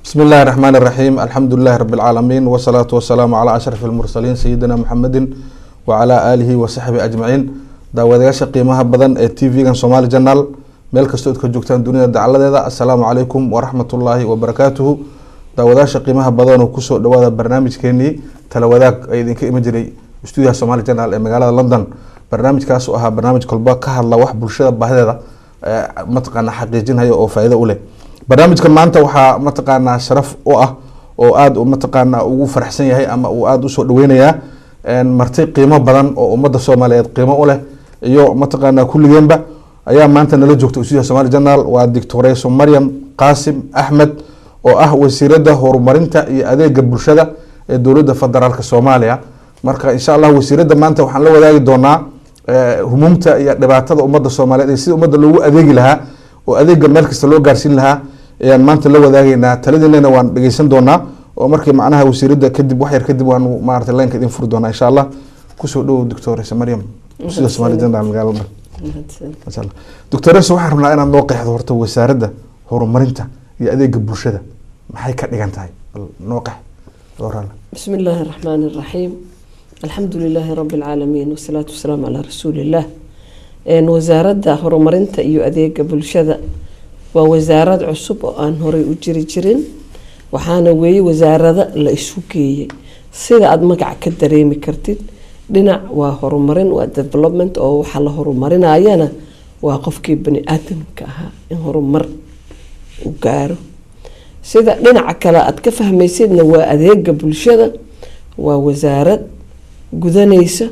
بسم الله الرحمن الرحيم الحمد لله رب العالمين والصلاة والسلام على أشرف المرسلين سيدنا محمد وعلى آله وصحبه أجمعين داودياشا قيمها بدن تي في كان سومالي جنرال مeel kastoo ka joogtaan dunida dacaladeeda assalaamu calaykum waraxmatullaahi wabarakaatuhu daawadaasha qiimaha badan oo kusoo dhawaada barnaamijkeenii tala wadaag ay idinka iman jiray stuudiyaha Somali Channel ee magaalada London barnaamijkaas oo ahaa barnaamij kolba ka hadla wax bulshada baahideeda mataqaana xaqiijinaya oo faa'iido u leh barnaamijkan maanta waxa mataqaana sharaf u ah oo aad u mataqaana ugu faraxsan yahay ama uu aad u soo dhaweynaya marti qiimo badan oo ummadda Soomaaliyeed qiimo u leh iyo mataqaana kulligeenba ayaa maanta nala joogta stuudiyaha Somali Channel waa Dr. Maryam Qaasim Ahmed oo ah wasiirada horumarinta iyo adeega bulshada ee dawladda federaalka Soomaaliya marka insha Allah wasiirada maanta waxaan la wadaagi doonaa humumta iyo dhibaatada ummadda Soomaaliyeed iyo sida ummadda loogu adeegi lahaa oo adeega meel kasta loo gaarsiin lahaa ayaan maanta la wadaagaynaa taladiina waan dhageysan doonaa oo markii macnaha wasiirada kadib wax yar kadib waan maartay leenka idin furi doonaa insha Allah kusoo dhaw Dr. Maryam sida Somali Channel magaalada دكتور waxaan rabnaa inaan noo qeexdo horta wasaaradda horumarinta iyo adeega bulshada maxay ka dhigan tahay noo qeex doorana بسم الله الرحمن الرحيم الحمد لله رب العالمين والصلاة والسلام على رسول الله إن وزارة horumarinta iyo adeega bulshada waa wasaarad cusub oo aan horay u jirin waxaana weeye wasaarada la isu geeyay sida aad magac ka dareemi kartid dhinac waa horumarin waa development oo waxa la horumarinayana waa qofkii bani aadamka ahaa in horumar u gaaro sida dhinaca kale aad ka fahmaysidna waa adeega bulshada waa wasaarad gudanaysa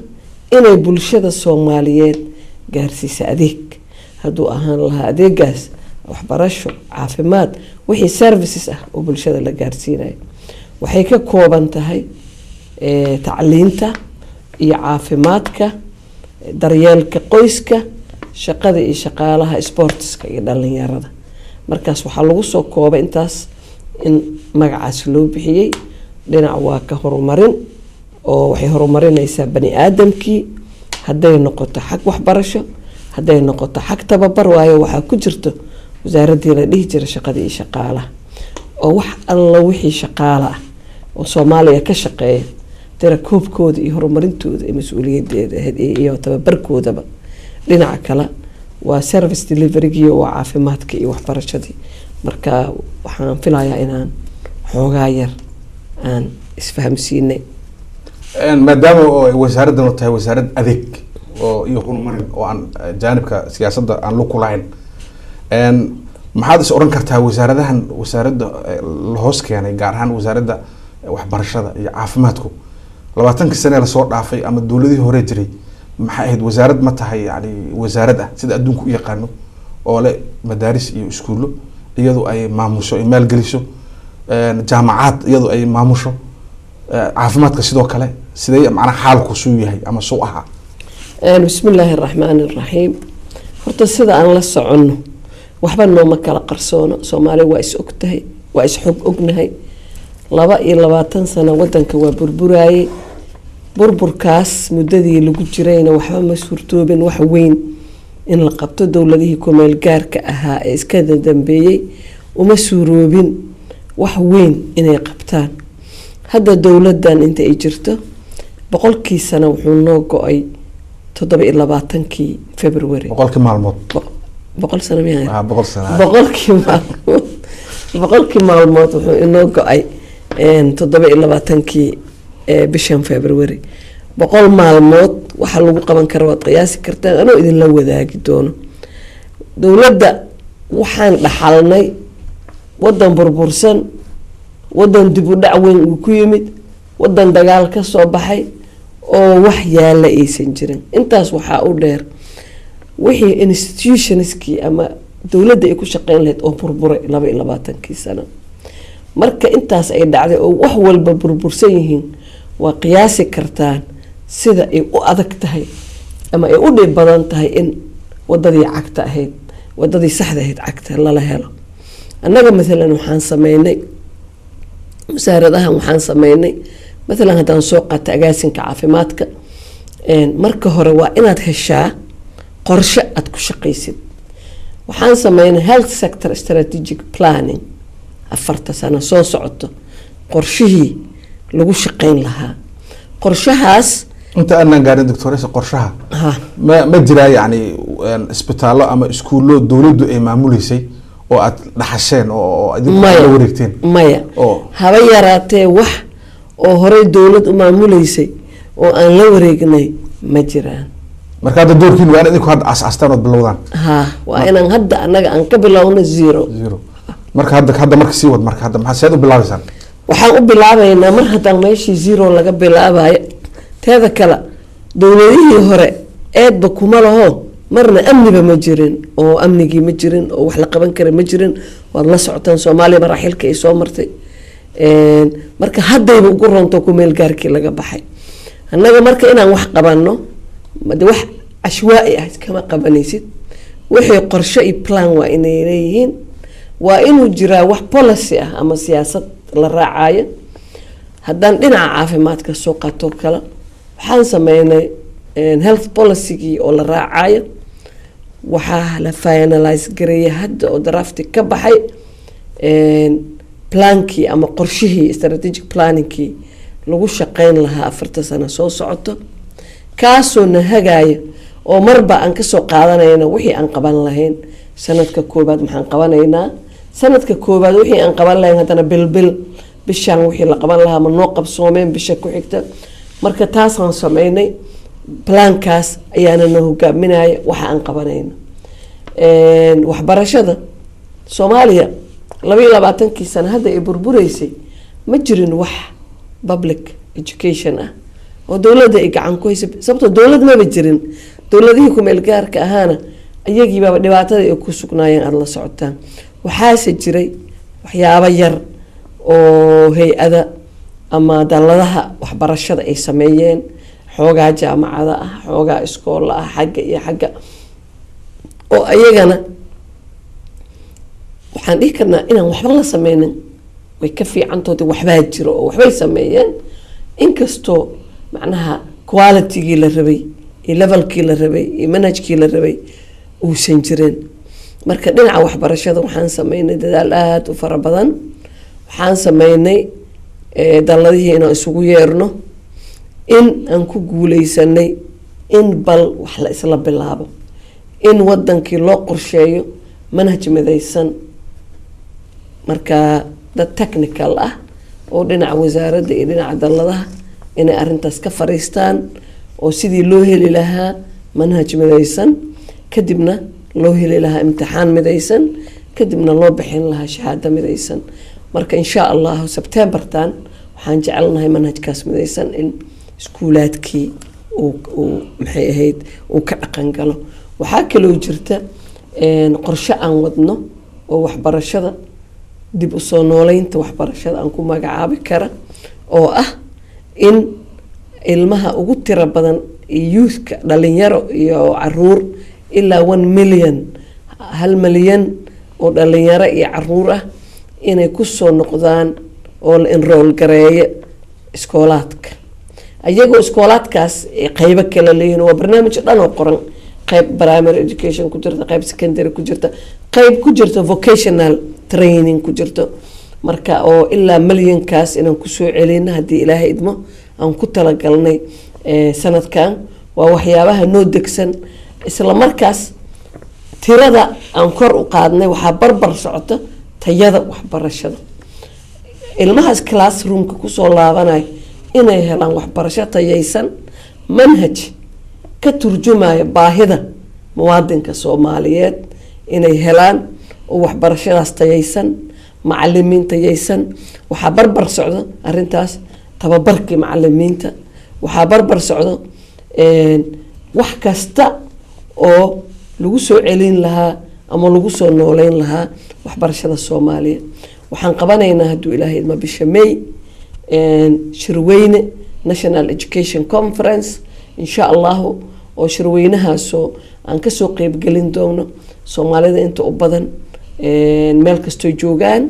inay bulshada Soomaaliyeed gaarsiiso adeeg haduu ahaan lahaa adeegaas waxbarasho caafimaad wixii services ah oo bulshada la gaarsiinayo waxay ka kooban tahay tacliinta iyo caafimaadka daryeelka qoyska shaqada iyo shaqaalaha sportska iyo dhalinyarada markaas waxa lagu soo koobay intaas in magacaas loo bixiyay dhinac waa ka horumarin oo waxay horumarinaysaa bani aadamkii haday noqoto xaq waxbarasho haday noqoto xaq tababar waayo waxa ku jirto wasaaradda la dhihi jiray shaqada iyo shaqaalaha oo wax alla wixii shaqaala ah oo Soomaaliya ka shaqeeya tirakoobkooda iyo horumarintooda iyo mas'uuliyadeeda iyo tababarkoodaba dhinaca kale waa service delivery iyo caafimaadka iyo waxbarashadii marka waxaan filayaa inaan xoogaa yar aan isfahamsiinay maadaama oo wasaaraddan oo tahay wasaarad adeeg oo iyo horumarin oo aan jaanibka siyaasadda aan lu kulahayn maxaad is oran kartaa wasaaradahan wasaaradda la hoos keenay gaar ahaan wasaaradda waxbarashada iyo caafimaadku 20 sano la soo dhaafay ama dawladii hore jiray maxay ahayd wasaarad ma tahay yani wasaarad ah sida adduunku u yaqaano oo leh madaaris iyo iskuulo iyadoo ay maamusho ay maal geliso jaamacad iyadoo ay maamusho caafimaadka sidoo kale sidee macna xaalku suu yahay ama soo aha bismillahir rahmanir rahim horta sida aan la socono waxba nooma kala qarsoono Soomaaliya waa is ogtahay waa is xog ognahay 22 sano wadanka waa burburayay burburkaas muddadii lagu jirayna waxba ma suurtoobin wax weyn in la qabto dawladihii ku meel gaarka ahaa ee iska dambeeyay uma suuroobin wax weyn inay qabtaan hadda dawladdan inta ay jirto boqolkii sano wuxuu noo go'ay 27kii February boqolkii maalmood boqol sano miyaa boqolkii maalmood wuxuu inoo go'ay 27kii bishan February boqol maalmood waxa lagu qaban karo waad qiyaasi kartaan anoo idin la wadaagi doono dawladda waxaan dhaxalnay wadan burbursan wadan dib u dhac weyn uu ku yimid wadan dagaal ka soo baxay oo wax yaala aysan jirin intaas waxa u dheer wixii institutionskii ama dawladda ay ku shaqeyn lahayd oo burburay 22kii sano marka intaas ay dhacday oo wax walba burbursan yihiin waa qiyaasi kartaan sida ay u adag tahay ama ay u dhib badan tahay in wadadii cagta ahayd wadadii saxda ahayd cagta la helo annaga midalan waxaan sameynay wasaaradahan waxaan sameynay midalan hadaan soo qaatay agaasinka caafimaadka marka hore waa inaad heshaa qorshe aad ku shaqaysid waxaan sameynay health sector strategic planning afarta sano soo socoto qorshihii lagu shaqayn lahaa qorshahaas inta aanan gaarin doctoressa qorshaha ma jiraa yani isbitaallo ama iskuullo dowladdu ay maamuleysay oo aad dhaxasheen oo idinku la wareegteen maya haba yaraatee wax oo horey dowlad u maamuleysay oo aan la wareegnay ma jiraan marka hadda doorkiin waa in idinku hadda asastaan ood bilowdaan waa inaan hadda annaga aan ka bilowno zero marka hadda marka sii wad marka hadda maxaa seed u bilaabaysaan waxaan u bilaabaynaa mar haddaan meeshii zero laga bilaabayo teeda kale dowladihii hore eedba kuma laho marna amniba ma jirin oo amnigii ma jirin oo wax la qaban kara ma jirin waad la socotaan Soomaaliya maraaxilka ay soo martay marka haddayba ugu ronto ku meel gaarkii laga baxay annaga marka inaan wax qabanno made wax ashwaa'i ah kama qabanaysid wixii qorshe iyo plan waa inay leeyihiin waa inuu jiraa wax policy ah ama siyaasad la raacayo haddaan dhinaca caafimaadka soo qato kale waxaan sameynay health policy oo la raacayo waxaa la finalize gareeyay hadda oo drafti ka baxay plankii ama qorshihii strategic planningkii lagu shaqayn lahaa 4 sano soo socoto kaasoo na hagaaya oo marba aan ka soo qaadanayna wixii aan qaban lahayn sanadka koobaad maxaan qabanaynaa sanadka koobaad wixii aan qaban lahayn hadana bil bishaan wixii la qaban lahaa ma noo qabsoomeen bisha ku xigta marka taasaan sameynay plankaas ayaana na hogaaminaya waxa aan qabanayno waxbarashada Soomaaliya 22 sano hadda ay burbureysay ma jirin wax public education ah oo dawladda ay gacan ku haysay sababtoo dawlad ma jirin dawladihii ku meel gaarka ahaana ayagiiba dhibaatada ay ku sugnaayeen aad la socotaan waxaase jiray waxyaabo yar oo hay'ada ama dalladaha waxbarashada ay sameeyeen xoogaa jaamacada ah xoogaa iskool ah xagga iyo xagga oo ayagana waxaan dhihi karnaa inaan waxba la sameynin way ka fiicantoodii waxbaa jiro oo waxbay sameeyeen inkastoo macnaha qualitygii la rabay iyo levelkii la rabay iyo manhajkii la rabay uusan jirin marka dhinaca waxbarashada waxaan sameynay dadaal aad u fara badan waxaan sameynay dalladihii inaan isugu yeerno in aan ku guuleysanay in bal wax la isla bilaabo in wadankii loo qorsheeyo manhaj midaysan marka dad technical ah oo dhinaca wasaaradda iyo dhinaca dalladaha inay arrintaas ka fariistaan oo sidii loo heli lahaa manhaj midaysan kadibna loo heli lahaa imtixaan midaysan kadibna loo bixin lahaa shahaado midaysan marka insha Allah September-tan waxaan jecelnahay manhajkaas midaysan in iskuulaadkii uu maxay ahayd uu ka dhaqan galo waxaa kaloo jirta qorshe aan wadno oo waxbarashada dib u soo nooleynta waxbarashada aan ku magacaabi kara oo ah in ilmaha ugu tira badan youthka dhalinyaro iyo caruur ilaa 1 million 1 milyan oo dhalinyaro iyo caruur ah inay ku soo noqdaan oo la enroll gareeyo iskoolaadka ayagoo iskoolaadkaas qaybo kala leeyihiin waa barnaamij dhan oo qoran qayb primary education ku jirta qayb secondary ku jirta qayb ku jirta vocational training ku jirto marka oo ilaa milyankaas inaan ku soo celino haddii ilaahay idmo aan ku talagalnay sanadkan waa waxyaabaha noo degsan isla markaas tirada aan kor u qaadnay waxaa barbar socota tayada waxbarashada ilmahaas classroomka kusoo laabanay inay helaan waxbarasho tayaysan manhaj ka turjumaya baahida muwaadinka Soomaaliyeed inay helaan oo waxbarashadaas tayaysan macallimiin tayaysan waxaa barbar socdo arrintaas tababarkii macallimiinta waxaa barbar socdo wax kasta oo lagu soo celin lahaa ama lagu soo nooleyn lahaa waxbarashada Soomaaliya waxaan qabanaynaa hadduu ilaahay idma bisha May shirweyne National Education Conference insha Allah oo shirweynahaasoo aan kasoo qeyb gelin doono Soomaalida inta u badan meel kastoo joogaan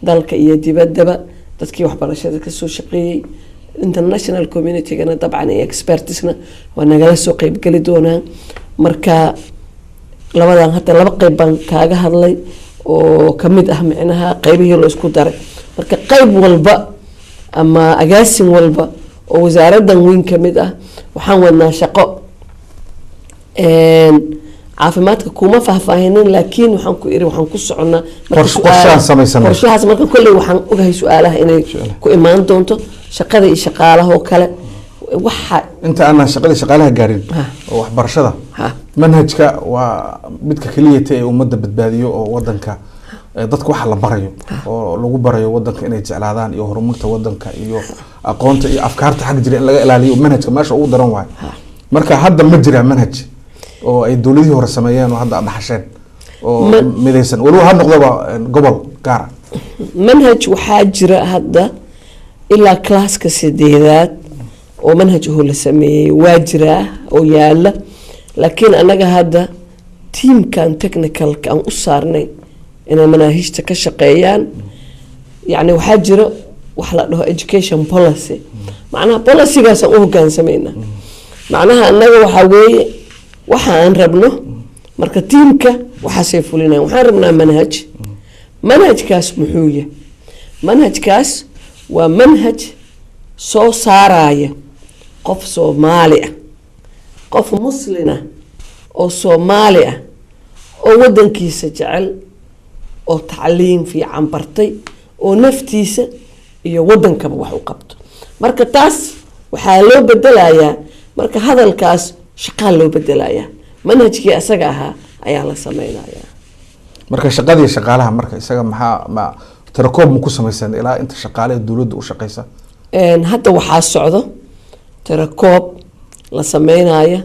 dalka iyo dibaddaba dadkii waxbarashada kasoo shaqeeyay international community-gana dabcan iyo expertsna waa nagala soo qeyb geli doonaan marka labadan hadda laba qeyb baan kaaga hadlay oo kamid ah micnaha qaybihii la isku daray marka qayb walba ama agaasin walba oo wasaaradan weyn kamid ah waxaan wadnaa shaqo caafimaadka kuma faahfaahinin laakiin waxaan ku iri waxaan ku soconaa qorshahaas marka kolley waxaan ogahay su-aalaha inay ku imaan doonto shaqada iyo shaqaalaha oo kale waxa inta aan shaqadii shaqaalaha gaarin oo waxbarashada manhajka waa midka kaliya ee ummadda badbaadiyo oo wadanka dadka waxa la barayo oo lagu barayo wadanka inay jeclaadaan iyo horumarka wadanka iyo aqoonta iyo afkaarta xaq jira in laga ilaaliyo manhajka meesha ugu daran waay marka hadda ma jira manhaj oo ay dawladii hore sameeyeen oo hadda dhaxasheen oo midaysan waliba ha noqdaba gobol gaar manhaj waxaa jira hadda ilaa klaaska 8aad oo manhaj oo la sameeyay waa jira oo yaala laakiin anaga hadda teamkan technical kan u saarnay inay manaahijta ka shaqeeyaan yani waxaa jira wax la dhaho education policy macnaha policygaas aan u hoggaansamayna macnaha anaga waxaa weeye waxa aan rabno marka teamka waxaasay fulinayaan waxaan rabnaa manhajkaas muxuu yahay manhajkaas waa manhaj soo saaraya qof Soomaali ah qof muslin ah oo Soomaali ah oo wadankiisa jecel oo tacliin fiican bartay oo naftiisa iyo wadankaba wax u qabto marka taas waxaa loo bedelayaa marka hadalkaas shaqaa loo bedelayaa manhajkii asaga ahaa ayaa la sameynayaa marka shaqadii shaqaalaha marka isaga ma tarakoob ma ku samaysan ilaa inta shaqaalaha dawladda u shaqeysa hadda waxaa socdo tarakoob la sameynaya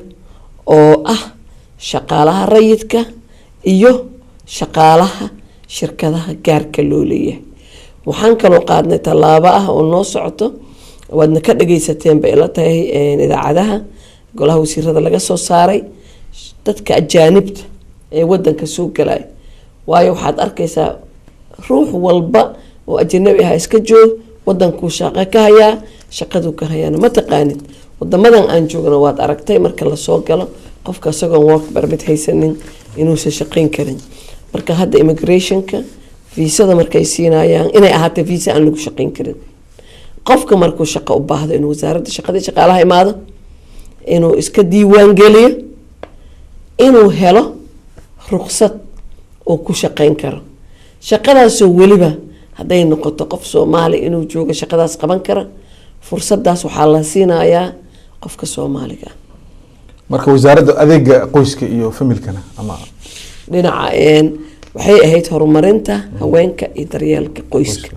oo ah shaqaalaha rayidka iyo shaqaalaha shirkadaha gaarka loo leeyahay waxaan kaloo qaadnay tallaabo ah oo noo socoto waadna ka dhageysateen bay la tahay idaacadaha golaha wasiirada laga soo saaray dadka ajaanibta ee wadanka soo galay waayo waxaad arkaysaa ruux walba oo ajnabi ah iska joog wadanku shaqo ka haya shaqadu ka hayana ma taqaanid wadamadan aan joogno waad aragtay marka la soo galo qofka asagoo work permit haysanin inuu shaqeyn karin marka hadda immigrationka fiisada markay siinayaan inay ahaato fiisa aan lagu shaqeyn karin qofka markuu shaqo u baahdo inuu wasaaradda shaqadii shaqaalaha imaado inuu iska diiwaan geliyo inuu helo ruqsad oo ku shaqeyn karo shaqadaasoo weliba hadday noqoto qof Soomaali inuu joogo shaqadaas qaban kara fursadaas waxaa la siinayaa qofka Soomaaliga marka wasaaradda adeega qoyska iyo familkana ama dhinaca waxay ahayd horumarinta haweenka iyo daryeelka qoyska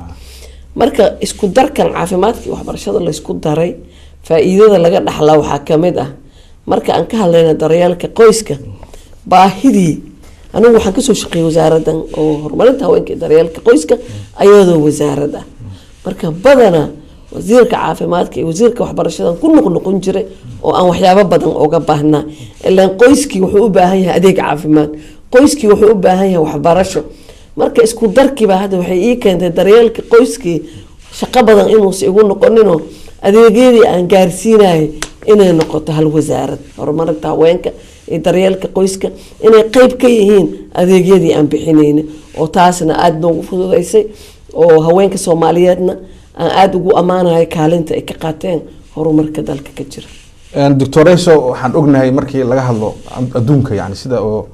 marka isku darkan caafimaadka waxbarashada la isku daray faa'iidada laga dhaxlaa waxaa kamid ah marka aan ka hadlayno daryeelka qoyska baahidii anigu waxaan ka soo shaqeeyay wasaaradan oo horumarinta haweenka iyo daryeelka qoyska ayadoo wasaaradda marka badana wasiirka caafimaadka iyo wasiirka waxbarashada ku noqon jiray oo aan waxyaabo badan uga baahnaa ilaa qoyskii wuxuu u baahan yahay adeeg caafimaad qoyskii wuxuu u baahan yahay waxbarasho marka isku darkiiba hadda waxay ii keentay daryeelka qoyskii shaqo badan inuusan igu noqoninoo adeegyadii aan gaarsiinayay inay noqoto hal wasaarad horumarinta haweenka iyo daryeelka qoyska inay qayb ka yihiin adeegyadii aan bixinayna oo taasna aada noogu fududeysay oo haweenka Soomaaliyeedna aan aada ugu ammaanahay kaalinta ay ka qaateen horumarka dalka ka jira Dr. Rayso waxaan ognahay markii laga hadlo adduunka yani sida oo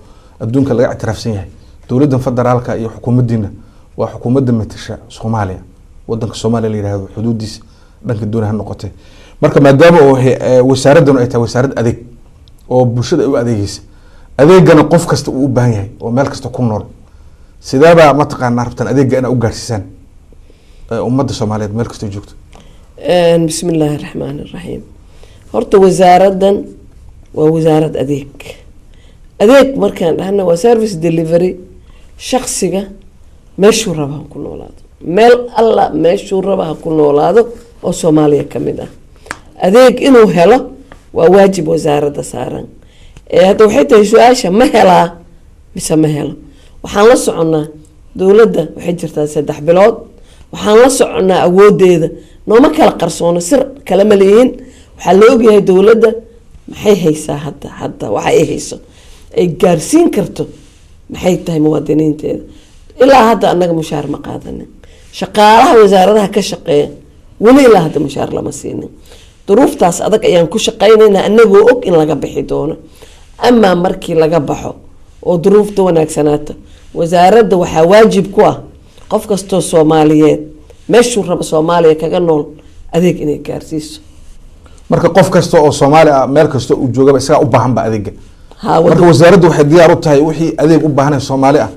adduunka laga ictiraafsan yahay dawladda federaalka iyo xukuumaddiina waa xukuumadda matasha Soomaaliya wadanka Soomaaliya la yiraahdo xuduudiisa dhanka doonaha noqotay marka maadaama oo wasaaraddan ay tahay wasaarad adeeg oo bulshada u adeegaysa adeegana qof kasta uu u baahan yahay oo meel kasta ku nool sidaaba ma taqaanaa rabtaan adeegga inaa u gaarsiisaan ummadda Soomaaliyeed meel kasta joogto bismillaahi raxmaani raxiim horta wasaaraddan waa wasaarad adeeg markaan dhahna waa service delivery shakhsiga meeshuu raba ha ku noolaado meel alla meeshuu raba ha ku noolaado oo Soomaaliya kamid ah adeeg inuu helo waa waajib wasaaradda saaran hadda waxay tahay su-aasha ma helaa mise ma helo waxaan la soconaa dawladda waxay jirtaa 3 bilood waxaan la soconaa awoodeeda nooma kala qarsoono sir kala ma leeyin waxaa la ogyahay dawladda maxay haysaa hadda waxa ay hayso ay gaarsiin karto maxay tahay muwaadiniinteeda ilaa hadda annaga mushaar ma qaadanin shaqaalaha wasaaradaha ka shaqeeya weli ilaa hadda mushaar lama siinin duruuftaas adag ayaan ku shaqaynaynaa anagoo og in laga bixi doono amaa markii laga baxo oo duruufta wanaagsanaata wasaaradda waxaa waajib ku ah qof kastoo soomaaliyeed meeshuu raba soomaaliya kaga nool adeeg inay gaarsiiso marka qof kasta oo Soomaali ah meel kasta uu joogaba isaga u baahan ba adeega ها marka wasaaraddu waxay diyaar u tahay wixii adeeg u baahan Soomaali ah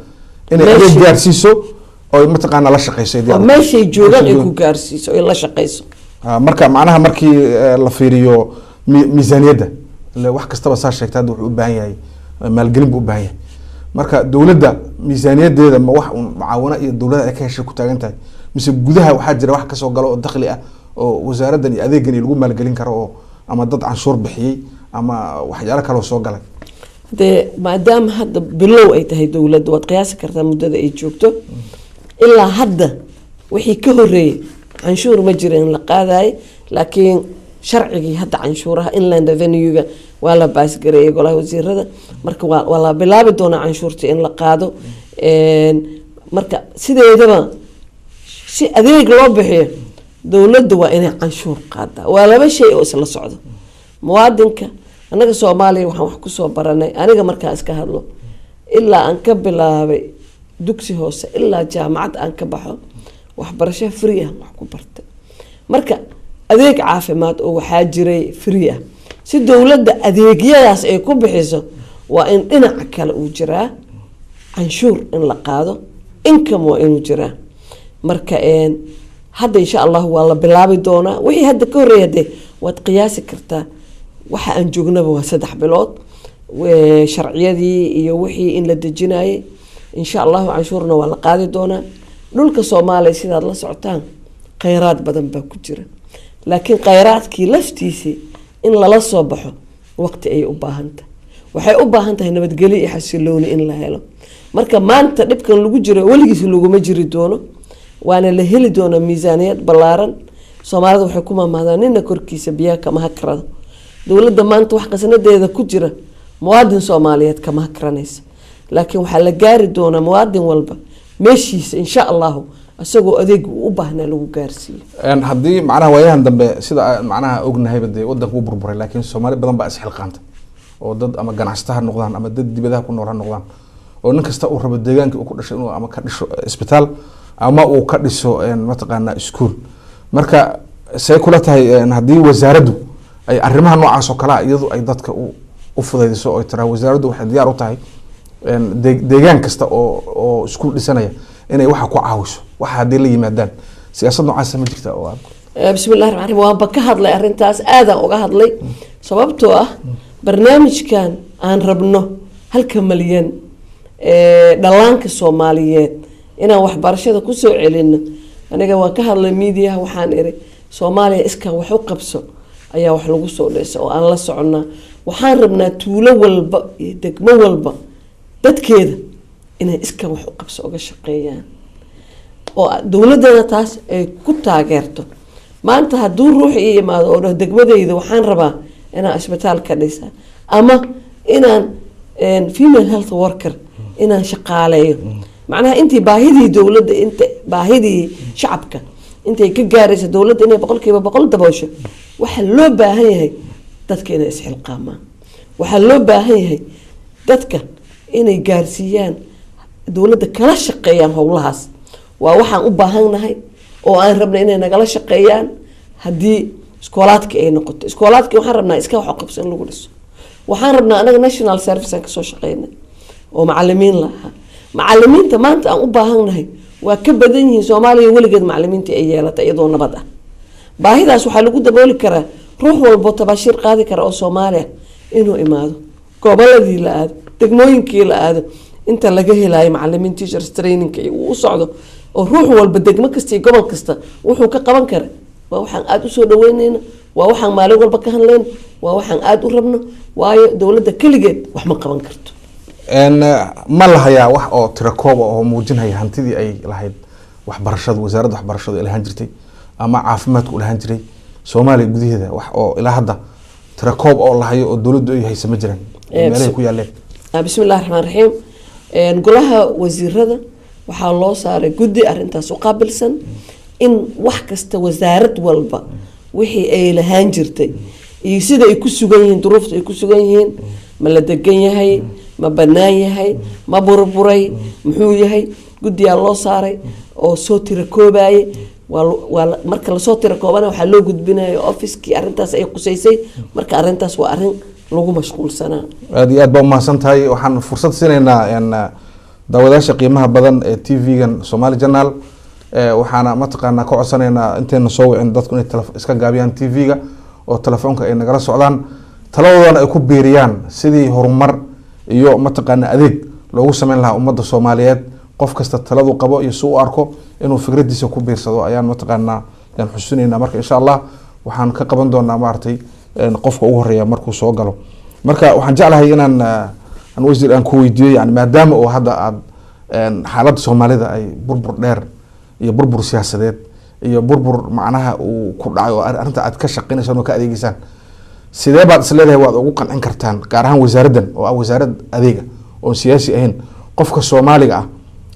inay adeeg gaarsiiso oo mataqaana la shaqeyso diyaar meeshay joogan ay ku gaarsiiso ay la shaqeyso marka macnaha markii la fiiriyo miisaaniyada wax kastaba saa sheegtay wuxuu u baahan yahay maalgelin buu u baahan yahay marka dawladda miisaaniyadeeda ma wax macaawina iyo dawladda ay ka heshay ku taagan tahay mise gudaha waxa jira wax ka soo galo oo dakhli ah oo wasaaraddan iyo adeegan lagu maalgelin karo oo ama dad canshuur bixiyay ama waxyaalo kale oo soo galay de maadaama hadda bilow ay tahay dawladda waad qiyaasi kartaa muddada ay joogto ilaa hadda wixii ka horeeyay canshuur ma jireen la qaadaay laakiin sharcigii hadda canshuuraha inland revenue-ga waa la baasgareeyay golaha wasiirada marka waa la bilaabi doonaa canshuurta in la qaado marka sideedaba si adeeg loo bixiyo dawladda waa inay canshuur qaadaa waa laba shay oo isla socdo muwaadinka anaga Soomaaliya waxaan wax ku soo baranay aniga markaa iska hadlo ilaa aan ka bilaabay dugsi hoose ilaa jaamacad aan ka baxo waxbarasho free ah wax ku bartay marka adeeg caafimaad oo waxaa jiray free ah si dawladda adeegyadaas ay ku bixiso waa in dhinac kale uu jiraa canshuur in la qaado income waa inuu jiraa marka hadda insha Allah waa la bilaabi doonaa wixii hadda ka horeeyay waad qiyaasi kartaa waxa aan joognaba waa 3 bilood sharciyadii iyo wixii in la dejinayay insha Allah canshuurna waa la qaadi doonaa dhulka Soomaaliya sidaad la socotaan khayraad badan baa ku jira laakiin khayraadkii laftiisii in lala soo baxo waqti ay u baahan tahay waxay u baahan tahay nabadgelyo iyo xasilooni in la helo marka maanta dhibkan lagu jiro waligiis laguma jiri doono waana la heli doona miisaaniyad balaaran Soomaalida waxay ku maamaadaan inna korkiisa biyaha kama hakrado dawladda maanta wax qasnadeeda ku jira muwaadin Soomaaliyeed kama hakranaysa laakiin waxa la gaari doona muwaadin walba meeshiisa insha Allah asagoo adeeg u baahnaa lagu gaarsiiyo hadii macnaha waayahan dambe sida macnaha ognahay bade wadanku burburay laakiin Soomaali badan baa isxil qaanta oo dad ama ganacsatada noqdaan ama dad dibadaha ku nool noqdaan oo nin kasta uu rabo deegaanka uu ku dhashay inuu ama ka dhisho isbitaal ama uu ka dhiso mataqaana school marka say kula tahay hadii wasaaraddu ay arrimaha noocaas oo kala iyadu ay dadka u fudaydiso oo tira wasaaraddu waxay diyaar u tahay deegaan kasta oo school dhisanaya inay waxa ku caawiso waxa hadii la yimaadaan siyaasad noocaas ma jirta oo bismillaahir rahmaanir rahiim waan ba ka hadlay arintaas aad aan uga hadlay sababtoo ah barnaamijkan aan rabno 1 milyan dhalaanka Soomaaliyeed inaan waxbarashada ku soo celino aniga waan ka hadlay media waxaan iri Soomaaliya iska wax u qabso ayaa wax lagu soo dheesay oo aan la soconnaa waxaan rabnaa tuulo walba iyo degmo walba dadkeeda inay iska wax u qabso uga shaqeeyaan oo dawladda taas ay ku taageerto maanta hadduu ruux ii yimaado oo degmadayda waxaan rabaa inaan isbitaal ka dhisa ama inaan female health worker inaan shaqaaleeyo macnaha intii baahidii dawladda inta baahidii shacabka intay ka gaaraysa dawladda inay 100% daboosho waxa loo baahan yahay dadka inay isxilqaamaan waxa loo baahan yahay dadka inay gaarsiiyaan dawladda kala shaqeeyaan howlahaas waa waxaan u baahanahay oo aan rabnaa inay nagala shaqeeyaan hadii iskoolaadka ay noqoto iskoolaadka waxaan rabnaa iska wax qabso in lagu dhiso waxaan rabnaa anaga national service ka soo shaqeynaa oo macallimiin laha macallimiinta maanta aan u baahanahay waa ka badan yihiin Soomaaliya waligeed macallimiinta ay yeelatay iyadoo nabad ah baahidaas waxa lagu dabooli karaa ruux walba tabashir qaadi kara oo Soomaaliya inuu imaado goboladii la aado degmooyinkii la aado inta laga helayo macallimiin teachers training uu socdo oo ruux walba degmo kasta iyo gobol kasta wuxuu ka qaban kara waa waxaan aad u soo dhaweynayna waa waxaan maalin walba ka hadlayna waa waxaan aad u rabno waayo dawladda kaligeed wax ma qaban karto ma lahayaa wax oo tirakoob oo muujinaya hantidii ay lahayd waxbarashada wasaaradda waxbarashada ilahan jirtay ama caafimaadku ilahan jiray Soomaaliya gudaheeda wax oo ilaa hadda tirakoob oo lahayo oo dawladdu ay hayso ma jiraan meelaha ku yaaleen bismillaahir rahmaanir rahiim golaha wasiirada waxaa loo saaray guddi arrintaas u qaabilsan in wax kasta wasaarad walba wixii ay lahaan jirtay iyo sida ay ku sugan yihiin duruufta ay ku sugan yihiin ma la degan yahay ma bannaan yahay ma burburay muxuu yahay guddiyaa loo saaray oo soo tira koobaye waa marka lasoo tira koobana waxaa loo gudbinaya office-kii arrintaas ay qusaysay marka arrintaas waa arrin lagu mashquulsanaa. aad iyo aad baa umahadsan tahay. waxaan fursad siinaynaa daawadayaasha qiimaha badan ee tv-gan Somali Channel waxaana mataqaanaa ka codsanaynaa inteena soo wicin dadku inay iska gaabiyaan tv-ga oo telefoonka ay nagala socdaan taladoodana ay ku biiriyaan sidii horumar iyo mataqaanaa adeeg loogu sameyn lahaa ummadda Soomaaliyeed. qof kasta taladu qabo iyo suu arko inuu fikradiisa ku biirsado ayaan mataqaanaa yaan xusuunaynaa. marka insha Allah waxaan ka qaban doonaa maartay qofka ugu horeeya markuu soo galo. marka waxaan jeclahay inaan wasiir aan ku weydiiyo yani maadaama oo hadda aad xaaladda Soomaalida ay burbur dheer iyo burbur siyaasadeed iyo burbur macnaha uu ku dhacay oo arrinta aad ka shaqeynaysan oo ka adeegisaan, sidee baad isleedahay waad ugu qancin kartaan gaar ahaan wasaaraddan oo ah wasaarad adeega oo siyaasi ahayn qofka Soomaaliga ah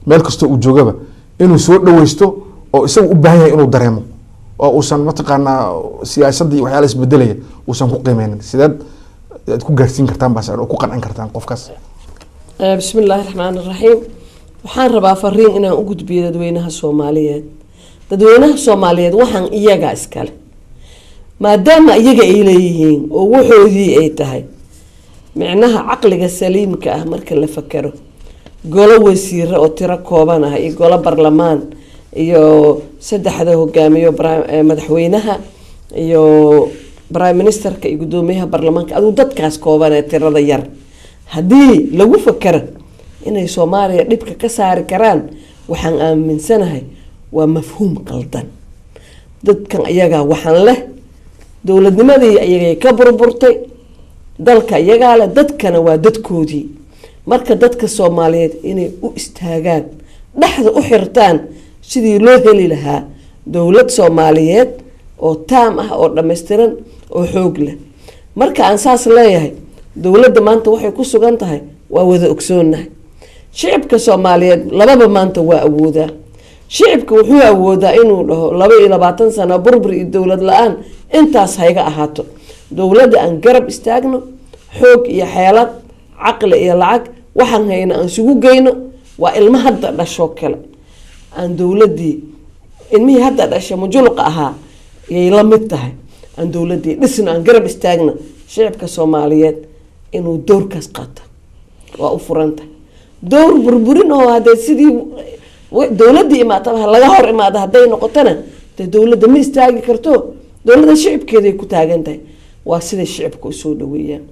meel kasta uu joogaba inuu soo dhaweysto oo isagu u baahan yahay inuu dareemo oo uusan mataqaanaa siyaasadii waxyaalo isbedelaya uusan ku qiimeynin? sideed aad ku gaarsiin kartaan baas oo ku qancin kartaan qofkaas? bismillaahi raxmaani raxiim. waxaan rabaa fariin inaan u gudbiyo dadweynaha Soomaaliyeed. dadweynaha Soomaaliyeed waxaan iyaga iskale maadaama iyaga ay leeyihiin oo waxoodii ay tahay micnaha caqliga saliimka ah marka la fakaro golo wasiir oo tiro kooban ah iyo golo barlamaan iyo saddexda hogaamiyo madaxweynaha iyo prime ministerka iyo gudoomiyaha baarlamaanka aduu dadkaas kooban ee tirada yar hadii lagu fakaro inay Soomaaliya dhibka ka saari karaan waxaan aaminsanahay waa mafhuum qaldan. dadkan iyaga waxaan leh dowladnimadii ayagay ka burburtay dalka iyaga leh dadkana waa dadkoodii. marka dadka Soomaaliyeed inay u istaagaan dhaxda u xirtaan sidii loo heli lahaa dowlad Soomaaliyeed oo taam ah oo dhameystiran oo xoog leh. marka aan saas leeyahay dowladda maanta waxay ku sugan tahay waa wada ogsoonahay. shicibka Soomaaliyeed lababa maanta waa awoodaa. shicibka wuxuu awoodaa inuu dhaho 22 sano burbur iyo dowlad la-aan intaas hayga ahaato. dowladda aan garab istaagno xoog iyo xeelad caqli iyo lacag waxaan hayna aan isugu geyno waa ilmo hadda dhasho kale aan dowladii ilmihii hadda dhashay mujulqa ahaa yay la mid tahay aan dowladii dhisno aan garab istaagno shicibka Soomaaliyeed inuu doorkaas qaato waa u furanta door burburin oo hadda sidii dowladii imaataba laga hor imaado haday noqotana dowladda ma istaagi karto. dowladda shicibkeeday ku taagan tahay waa sida shicibku u soo dhaweeyaan.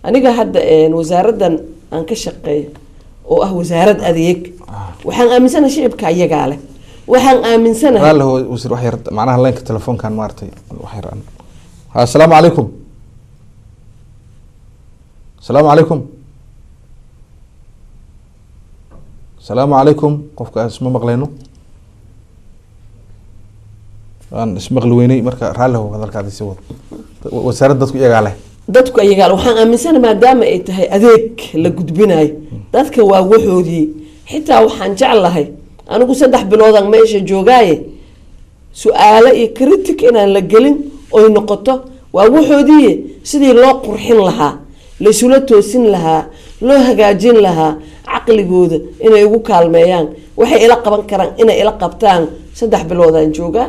aniga hadda wasaaraddan aan ka shaqeeyo oo ah wasaarad adeeg waxaan aaminsanahay shicibka iyaga leh. waxaan aaminsanahay raal wasiir wax yar macnaha leenka telefoonkan maartay wax yar aan assalaamu calaykum assalaamu calaykum assalaamu calaykum qofka isma maqlayno aan ismaqli weynay marka raal hadalkaadi si wad wasaarad dadku iyaga leh dadku ayaga waxaan aaminsanahay maadaama ay tahay adeeg la gudbinayo dadka waa waxoodii. xitaa waxaan jeclahay anigu 3 bilood aan meesha joogaaye su'aalo iyo critic inaan la gelin oo noqoto waa waxoodii sidii loo qurxin lahaa la isula toosin lahaa loo hagaajin lahaa caqligooda inay ugu kaalmeeyaan waxay ila qaban karaan inay ila qabtaan. 3 bilood aan joogaa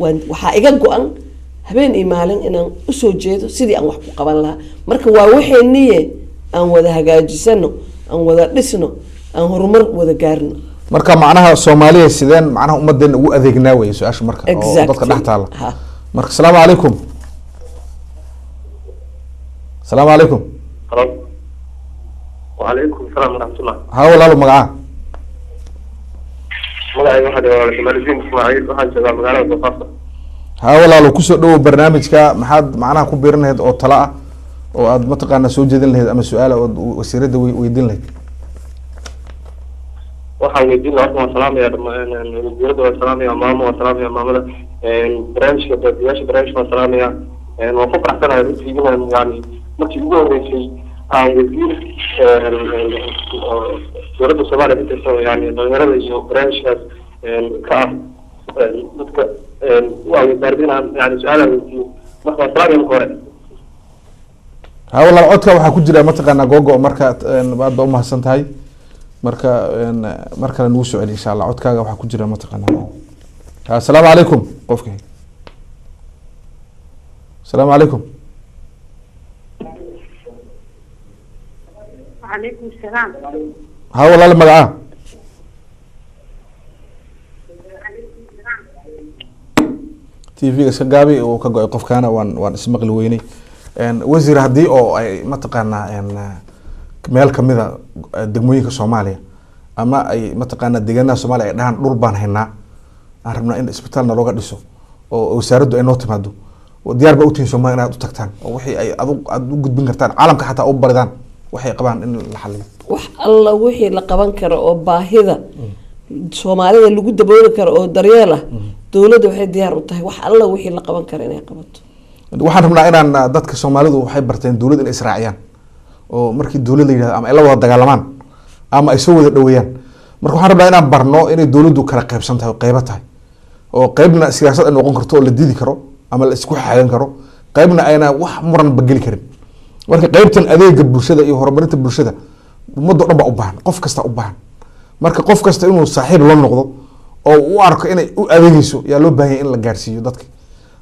waxa iga go'an habeen iyo maalin inaan u soo jeedo sidii aan wax ku qaban lahaa. marka waa waxeenniye aan wada hagaajisano aan wada dhisno aan horumar wada gaarno. marka macnaha Soomaaliya sideen macnaha ummadeena ugu adeegnaa way su'aasha marka oo dadka dhaxtaala. marka assalaamu calaykum assalaamu calaykum wa calaykum asalaam wa rahmatullah. haa walaalo magaca magacayga waxaa dhawaa Jamaal Ismaaciil waxaan joogaa magaalada Boosaaso. haa walaalo kusoo dhawow barnaamijka maxaad macnaha ku biirin lahayd oo tala ah oo aad mataqaanaa soo jeedin lahayd ama su'aalo oo wasiirada weydiin lahayd? waxaan weydiin lahaa waan salaamaya wasiirada waan salaamaya maamo waan salaamaya maamada barnaamijka dadweynaha barnaamijka waan salaamaya waan ku faraxsanahay runtii inaan yani markii ugu horeysay aan wasiir dowladda soomaaliya ka tirsan yani dhalinyarada iyo barnaamijkaas ka ah dadka waa wasaaradda inaan yani su-aalaan weydiiyo marka waa salaam marka hore walaal codka waxaa ku jira mataqaanaa googo marka aad ba umahadsan tahay marka mar kale nagu soo celi insha allah codkaaga waxaa ku jira mataqaanaa assalaamu calaykum qofka assalaamu calaykum وعليكم السلام. walaal magaca tv-ga iska gaabi uu ka go-ay qofkaana waan ismaqli weynay wasiir haddii oo ay mataqaanaa meel kamida degmooyinka soomaaliya ama ay mataqaanaa deegaanada soomaaliya ay dhahaan dhul baan haynaa aan rabnaa in isbitaalna looga dhiso oo wasaaraddu ay noo timaado diyaar ba utihin soomaaliya inaad u tagtaan oo wixii ay aad u gudbin kartaan caalamka xataa u baridaan waxay qabaan in la xaliyo wax alla wixii la qaban karo oo baahida soomaalida lagu dabooli karo oo daryeel ah dowladda waxay diyaar u tahay wax alla wixii la qaban karo inay qabato waxaan rabnaa inaan dadka soomaalidu waxay barteen dowlad inay israaciyaan oo markii dowlad la yidhahdo ama ay la wada dagaalamaan ama ay soo wada dhaweeyaan marka waxaan rabnaa inaan barno inay dowladdu kala qaybsan tahay oo qaybo tahay oo qaybna siyaasad ay noqon karto oo la didi karo ama la isku xagan karo qaybna ayna wax muran bageli karin marka qaybtan adeega bulshada iyo horumarinta bulshada ummadda dhan baa u baahan qof kasta u baahan marka qof kasta inuu saaxiib la noqdo oo u arko inay u adeegayso yaa loo baahan yahay in la gaarsiiyo dadka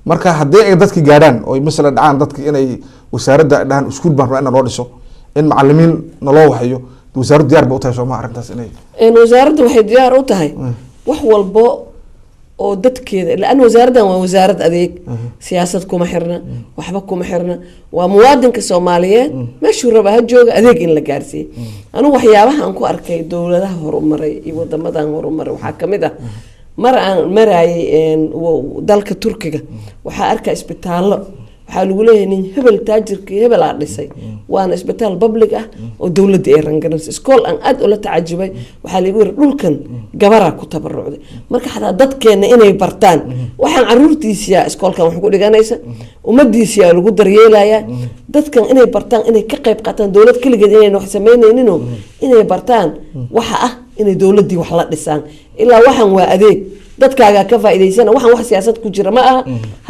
marka haddii ay dadki gaadhaan oo masala dhacaan dadki inay wasaaradda dhahaan iskuul baan rabaa in loo dhiso in macalimiin naloo waxayo wasaaraddu diyaar ba u tahay sooma arrintaas inay wasaaradda waxay diyaar u tahay wax walbo oo dadkeeda laan wasaaraddan waa wasaarad adeeg siyaasad kuma xirna waxba kuma xirna waa muwaadinka soomaaliyeed meeshuu raba ha jooga adeeg in la gaarsiiyo anigu waxyaabaha aan ku arkay dowladaha horumaray iyo wadamadan horumaray waxaa kamid ah mar aan maraayay dalka turkiga waxaa arkaa isbitaallo waxaa lagu leeyahay nin hebel taajirkii hebel aa dhisay waana isbitaal public ah oo dowladda ay rangaranaysa iskool aan aad ula tacajubay waxaa lagu yiri dhulkan gabaraa ku tabarucday marka xataa dadkeena inay bartaan waxaan caruurtiisiya iskoolkan wax ku dhiganaysa ummadiisiya lagu daryeelayaa dadkan inay bartaan inay ka qayb qaataan dowlad kaligeed inayna wax sameynayninoo inay bartaan waxa ah inay dowladdii wax la dhisaan ilaa waxaan waa adeeg dadkaaga ka faa'iideysana waxaan wax siyaasad ku jira ma aha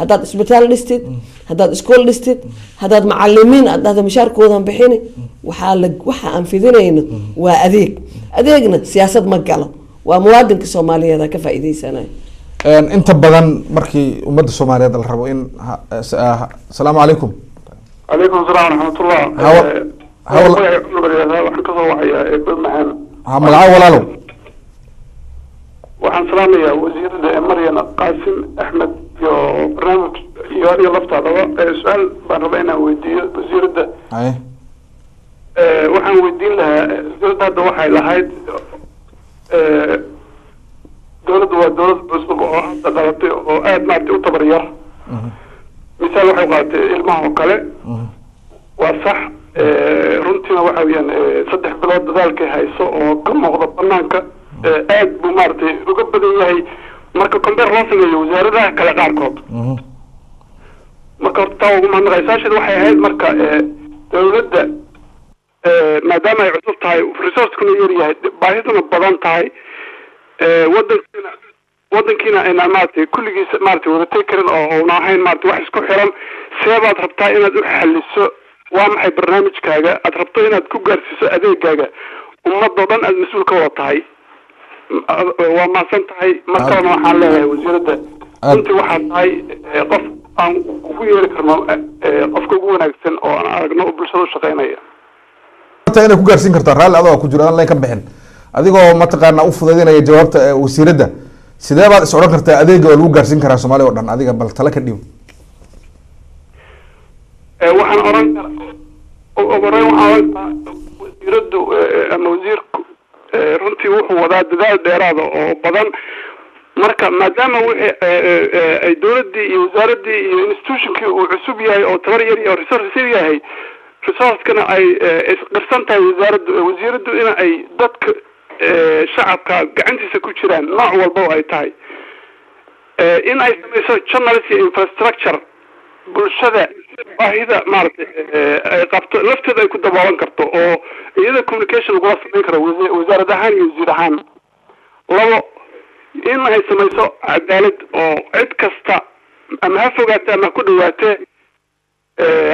haddaad isbitaal dhistid haddaad iskool dhistid haddaad macalimiin aad dhahdo mushaarkoodan bixini waxa aan fidinayno waa adeegna siyaasad ma galo waa muwaadinka soomaaliyeed ka faa'iideysanayo inta badan markii ummadda soomaaliyeed la rabo in asalaamu calaykum calaykum asalaam waraxmatullah waxaan kasoo wacayaa eebamahan magaca walaalow waxaan salaamayaa wasiirada maryan qaasim axmed iyo barnaamij iyo adiga laftaadaba su-aal baan rabaa inaan weydiiyo wasiirada waxaan weydiin lahaa wasiirada hadda waxay lahayd dowladda waa dowlad cusub oo hadda dhalatay oo aada maaragtay u tabaryar misaal waxay qaadatay ilmaha oo kale waa sax runtiina waxa weyaan 3 bilood dadaalkay hayso oo ka muuqda banaanka aad buu maaragtay uga badan yahay marka combeer loo sameeyo wasaaradaha kale qaarkood marka horta taa ugu mahadnaqay saashada waxay ahayd marka dowladda maadaama ay cusub tahay resourcekuna yar yahay baahiduna badan tahay wadankiina ayna maaragtay kulligiisa maaragtay wadatay karin oo una ahayn maaragtay wax isku xiran seebaad rabtaa inaad u xaliso waa maxay barnaamijkaaga aad rabto inaad ku gaarsiiso adeegaaga ummadoo dhan aad mas-uul ka wada tahay waa mahadsan tahay markalena waxaan leeyahay wasiiradda runtii waxaa tahay qof aan ku yeeri karno qofka ugu wanaagsan oo aan aragno oo bulshada u shaqeynaya inay ku gaarsiin kartaa raalli adoo ku jiro aan leen ka bixin adigoo mataqaana u fudaydinaya jawaabta wasiiradda sidee baad is odhan kartaa adeega oo lagu gaarsiin karaa soomaaliya oo dhan adiga bal tala ka dhiibo waxaan oran karaa wasiiraddu ama wasiirku runtii wuxuu wadaa dadaal dheeraada oo badan marka maadaama ay dowladdii iyo wasaaraddii iyo institutionkii uu cusub yahay oo tabar yar iyo resource yar yahay resourcekana ay isqirsan tahay wasiiraddu in ay dadka shacabka gacantiisa ku jiraan nooc walba oo ay tahay in ay samayso journalist iyo infrastructure bulshada baahida maaragtay ay qabto lafteeda ay ku daboolan karto oo iyada communication lagula samayn karo wasaarad ahaan iyo wasiir ahaan. labo in ay samayso cadaalad oo cid kasta ama ha fogaatee ama ku dhawaatee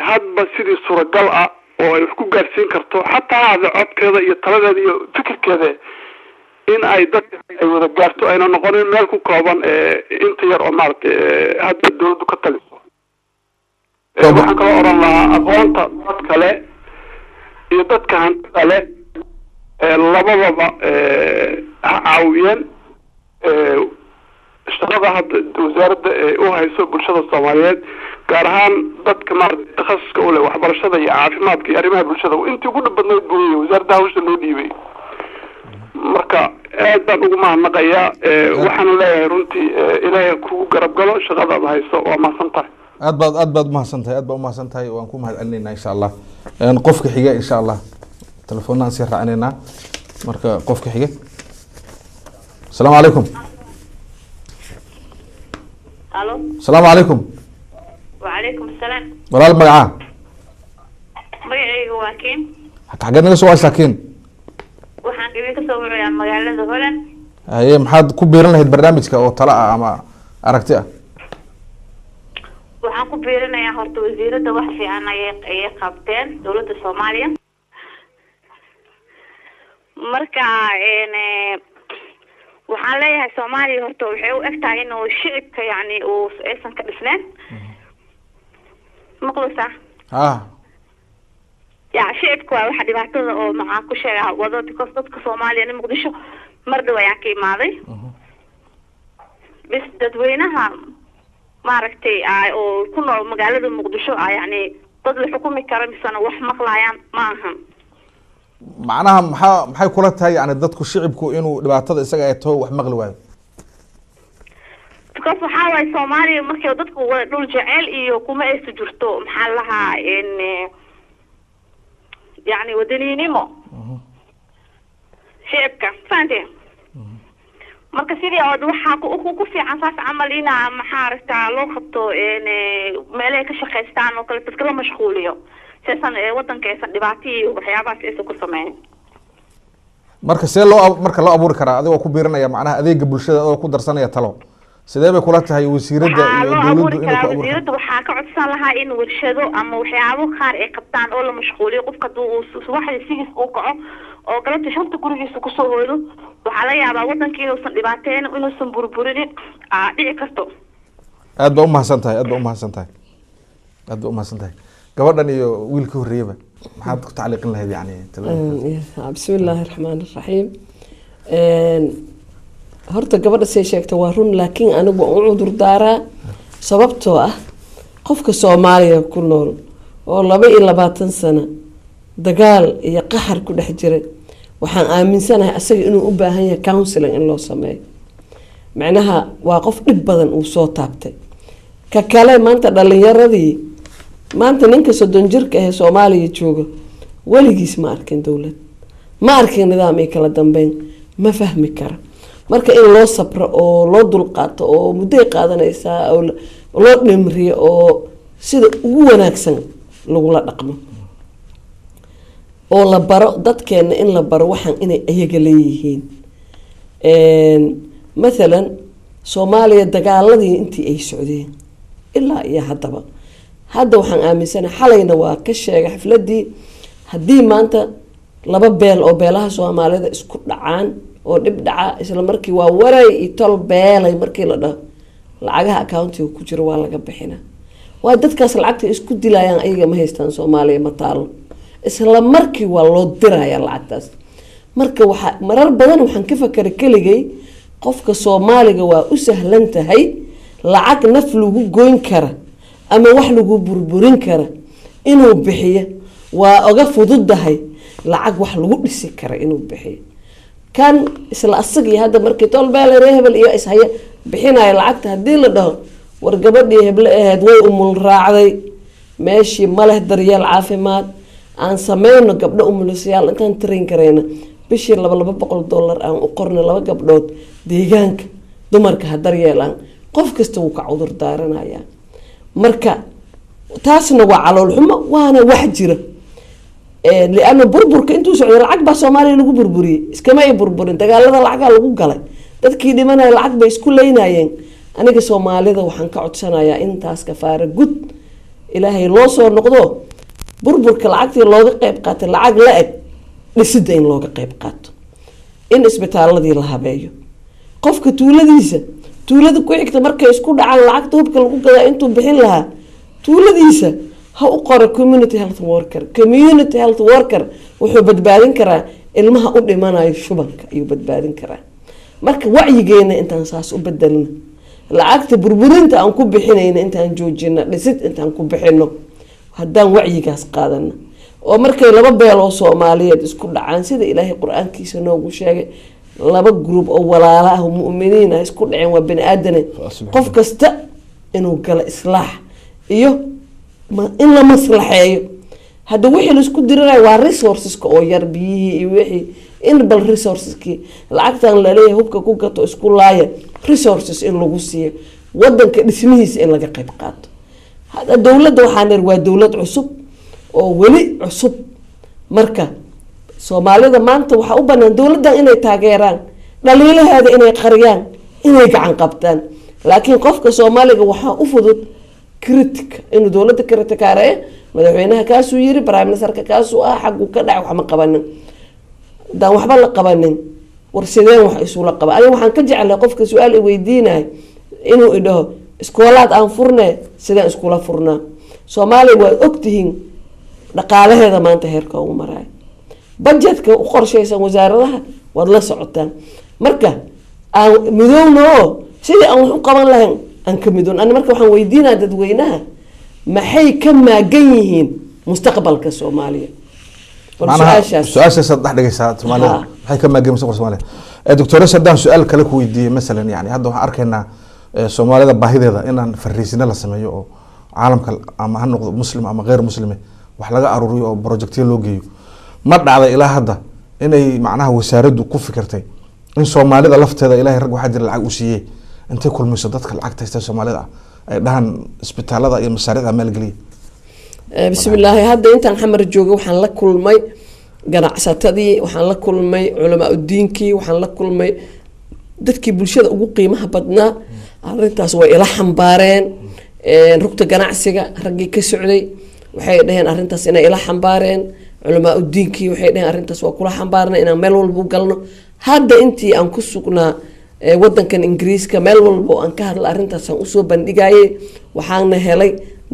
hadba sidii suuragal ah oo ay wax ku gaarsiin karto xataa hada codkeeda iyo taladeeda iyo fikirkeeda in ay dadka ay wada gaarto ayna noqonin meel ku kooban inta yar oo maaragtay hadda dawladdu ka taliso. waxaan kaloo oran lahaa aqoonta dad kale iyo dadka hantida leh labadaba ha caawiyeen shaqada hadda wasaaradda u hayso bulshada Soomaaliyeed gaar ahaan dadka maaragtay takhasuska u leh waxbarashada iyo caafimaadka iyo arrimaha bulshada intii ugu dhibadnayd buu wasaaradda hawsha loo dhiibay. marka aad baan ugu mahadnaqayaa waxaan leeyahay runtii ilaahay kugu garab galo shaqadaad hayso waa mahadsantahay. aad baad umahadsantahay waan ku mahadcelinaynaa insha allah. qofka xiga insha allah telefoonaan sii raacinaynaa. marka qofka xiga asalaamu calaykum. الو asalaamu calaykum. وعليكم السلام. walaal magacaa magacaygu waa Kiin. xageed naga soo waasaakiin. waxaan dhibi ka soo warayaa magaalada Holland. haye maxaad ku biiran lahayd barnaamijka oo tala ah ama aragti ah? waxaan ku biirinayaa horta wasiirada wax fiican ay qabteen dawladda Soomaaliya. marka waxaan leeyahay Soomaaliya horta waxay u egtahay inuu shicibka yani uu aysan ka dhisneen. maqlusa ya shicibku waa waxa dhibaatada oo maxaa ku sheegaa wado because dadka Soomaaliya Muqdisho mar dhaw ayaa ka imaaday. bis dadweynaha maaragtay oo ku nool magaalada Muqdisho yani dad la xukumi kara misana wax maqlayaan ma ahan. macnaha maxay kula tahay yani dadku shicibku inuu dhibaatada isaga ay tahay wax maqli waayo? because waxa way Soomaaliya markay dadku wada dhul jecel iyo kuma ay sujurto maxaa lahaa in يعني ودنينيمو شعبك فهمتي marka sidii oo waxa ku fiican saas amal ina maxaarta loo qabto meelay ka shaqeystaan oo kale dadka la mashquuliyo seesan wadankeesa dhibaatooyin waxyaabahaas ay ku sameeyeen. marka marka loo abuuri karaa adigoo ku biirinaya macnaha adeega bulshada oo ku darsanaya talo sidee bay kula tahay wasiirada iyo dawladdu inay ku abuurto? wasiirada waxa ka codsan lahaa in warshado ama waxyaabo qaar ay qabtaan oo la mashquuliyo qofka uu waxa sigis uu kaco oo galabta shanta gurigiisa ku soo hooyo waxa la yaabaa wadanka inuusan dhibaateen inuusan burburin dhici karto. aad ba u mahadsantahay gabadhan iyo wiilka horeeyaba maxaad ku tacliiqin lahayd yani bismillaahir rahmaanir rahiim. horta gabadha say sheegtay waa run laakiin anigu waan u cudur daaraa sababtoo ah qofka Soomaaliya ku nool oo 22 sano dagaal iyo qaxar ku dhex jiray waxaan aaminsanahay asaga inuu u baahan yahay counseling in loo sameeyo. macnaha waa qof dhib badan uu soo taabtay ka kale maanta dhalinyaradii maanta ninka 30 jirka ah Soomaaliya jooga waligiis ma arkin dawlad ma arkin nidaam ay kala dambeyn ma fahmi kara. marka in loo sabro oo loo dulqaato oo muddo qaadanaysa oo loo dhimriyo oo sida ugu wanaagsan lagu la dhaqmo oo la baro dadkeena in la baro waxaan inay ayaga leeyihiin. مثلا Soomaaliya dagaaladii intii ay socdeen ilaa iyo hadda waxaan aaminsanahay xalayna waa ka sheegay xafladii hadii maanta laba beel oo beelaha Soomaalida isku dhacaan oo dib dhaca isla markii waa waray tol beelay markii la dhaho lacagaha accountiga ku jira waa laga bixina waa dadkaas lacagta isku dilayaan ayaga ma haystaan Soomaaliya ma taalo isla markii waa loo dirayaa lacagtaas. marka waxa marar badan waxaan ka fakaray kaligay qofka Soomaaliga waa u sahlan tahay lacag naf lagu goyn kara ama wax lagu burburin kara inuu bixiyo waa oga fududahay lacag wax lagu dhisi kara inuu bixiyo kan isla asagii hadda markii tolbeel reebel iyo ishaya bixinay lacagta hadii la dhaho war gabadhii hebla ahayd way umul raacday meeshii ma leh daryeel caafimaad aan sameeyno gabdho umulisayaal intaan train kareyna bishii $200 aan u qorno 2 gabdhood deegaanka dumarka daryeelaan qof kasta uu ka cudur daaranaya. marka taasna waa calool xumo waana wax jira لأنه بربر كنتو سعودي العقب الصومالي لو بربري اسكما يبربرين دغالada lacag lagu galay dadkii dhimanay lacag bay isku leynayeen aniga Soomaalida waxaan ka codsanayaa intaas ka faara gud ilaahay loo soo noqdo burburka lacagtii looga qayb qaatay lacag la eg dhisida in looga qayb qaato in isbitaaladii la habeeyo qofka tuulada ku xigta markay isku dhacaan lacagta hubka lagu gadaa intuu bixin lahaa tuuladiisa ha u qoro community health worker wuxuu badbaadin karaa ilmaha u dhimanayo shubanka ayuu badbaadin karaa marka wacyigeena intaan saas u bedelno lacagta burburinta aan ku bixinayna intaan joojino dhisid intaan ku bixino haddaan wacyigaas qaadano oo markay laba beel oo Soomaaliyeed isku dhacaan sida Ilaahay Quraankiisa noogu sheegay laba group oo walaalo ah muuminiin ah isku dhaceen waa bini aadan qof kasta inuu gala islaax iyo in la maslaxeeyo hada wixii la isku diray waa resources oo yar biyihii iyo wixii in bal resourceski lacagtan la leeyahay hubka ku gato isku laaya resources in lagu siiyo wadanka dhismihiisa in laga qayb qaato hada dawladda waxaan waa dawlad cusub oo wali cusub marka Soomaalida maanta waxa u banaan dawladda inay taageeraan dhaliilaheeda inay qariyaan inay gacan qabtaan laakiin qofka Soomaaliga waxa u fudud critic inuu dawladda kritikaarey madaxweynaha kaasuu yiri prime ministerka kaasuu xaqu ka dhac wax ma qabanin daan waxba la qabanin war sideen wax isu la qaba aniga waxaan ka jeclay qofka su'aal i weydiinay inuu idhaho iskoolaad aan furnay sideen iskula furnaa Soomaaliya waa ogtihiin dhaqaalaheeda maanta heerka ugu maray budgetka u qorshaysan wasaaradaha wad la socotaan marka aan midowno sidii aan wax u qaban lahayn aan ka midon ana marka waxaan weydiinaa dadweynaha maxay ka maagan yihiin mustaqbalka Soomaaliya su-aashaas dhex dhigaysaa Soomaalida maxay ka maagan mustaqbalka Soomaaliya doctor Saddam su'aal kale ku weydiiyay mesela yani hadda waxaan arkaynaa Soomaalida baahideeda inaan fariisina la sameeyo oo caalamka ama ha noqdo muslim ama غير muslim wax laga aruriyo oo projectyo loo geeyo ma dhacday ilaa hadda inay macnaha wasaaraddu ku fikirtay in Soomaalida lafteeda Ilaahay rag waxa jira lacag u siiyay intay kulmayso dadka lacagta haysta Soomaalida ay dhahan isbitaalada iyo mashaariicda maalgeliya bismillaah hadda intaan xamar joogo waxaan la kulmay ganacsatadii waxaan la kulmay culamaa diinkii waxaan la kulmay dadkii bulshada ugu qiimaha badnaa arintaas way ila xambaareen rugta ganacsiga raggii ka socday waxay dhaheen arintaas inay ila xambaareen culamaa diinkii waxay dhaheen arintaas waa kula xambaarnay inaan meel walba galno hadda intii aan ku sugnaa wadankan Ingiriiska meel walba aan ka hadla arintaas aan u soo bandhigayay waxaan helay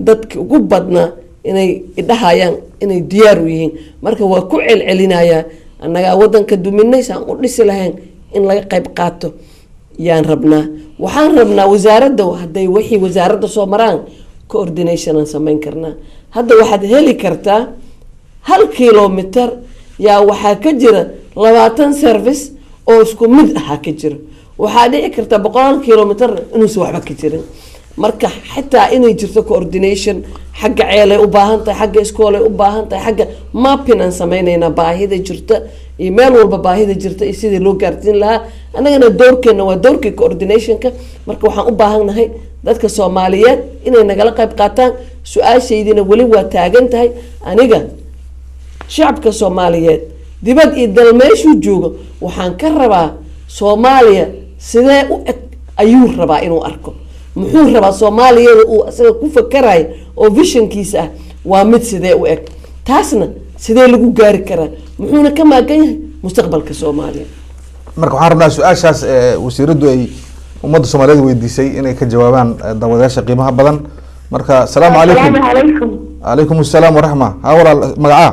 dadkii ugu badnaa inay idhahayaan inay diyaar u yihiin marka waa ku celcelinaya annaga wadanka duminaysan u dhisi lahayn in laga qayb qaato yaan rabnaa waxaan rabnaa wasaaradda haday wixii wasaaradda soo maraan coordination aan sameyn karnaa hadda waxaad heli kartaa 1 kilometer yaa waxa ka jira 20 service oo isku mid ah ka jira waxaa dhici karta 100 kilometer inuu soo waxba ka jirin marka xitaa inay jirto coordination xagga ceelay u baahan tahay xagga iskoolay u baahan tahay xagga mapping aan sameynayna baahida jirta iyo meel walba baahida jirta iyo sidii loo gaarsiin lahaa anagana doorkeena waa doorkii coordinationka marka waxaan u baahanahay dadka Soomaaliyeed inay nagala qayb qaataan su'aashaydina wali waa taagan tahay aniga shacabka Soomaaliyeed dibad iyo dal meeshu joogo waxaan ka rabaa Soomaaliya sidee u eg ayuu rabaa inuu arko muxuu rabaa Soomaaliya uu asaga ku fakarayo oo visionkiisa ah waa mid sidee u eg taasna sidee lagu gaari karaa muxuuna ka maagan yahay mustaqbalka Soomaaliya marka waxaan rabnaa su'aashaas wasiiradu ay ummadda Soomaaliyeed weydiisay inay ka jawaabaan dawadayaasha qiimaha badan marka salaamu calaykum alaykum asalaam wa rahma ha walaal magaca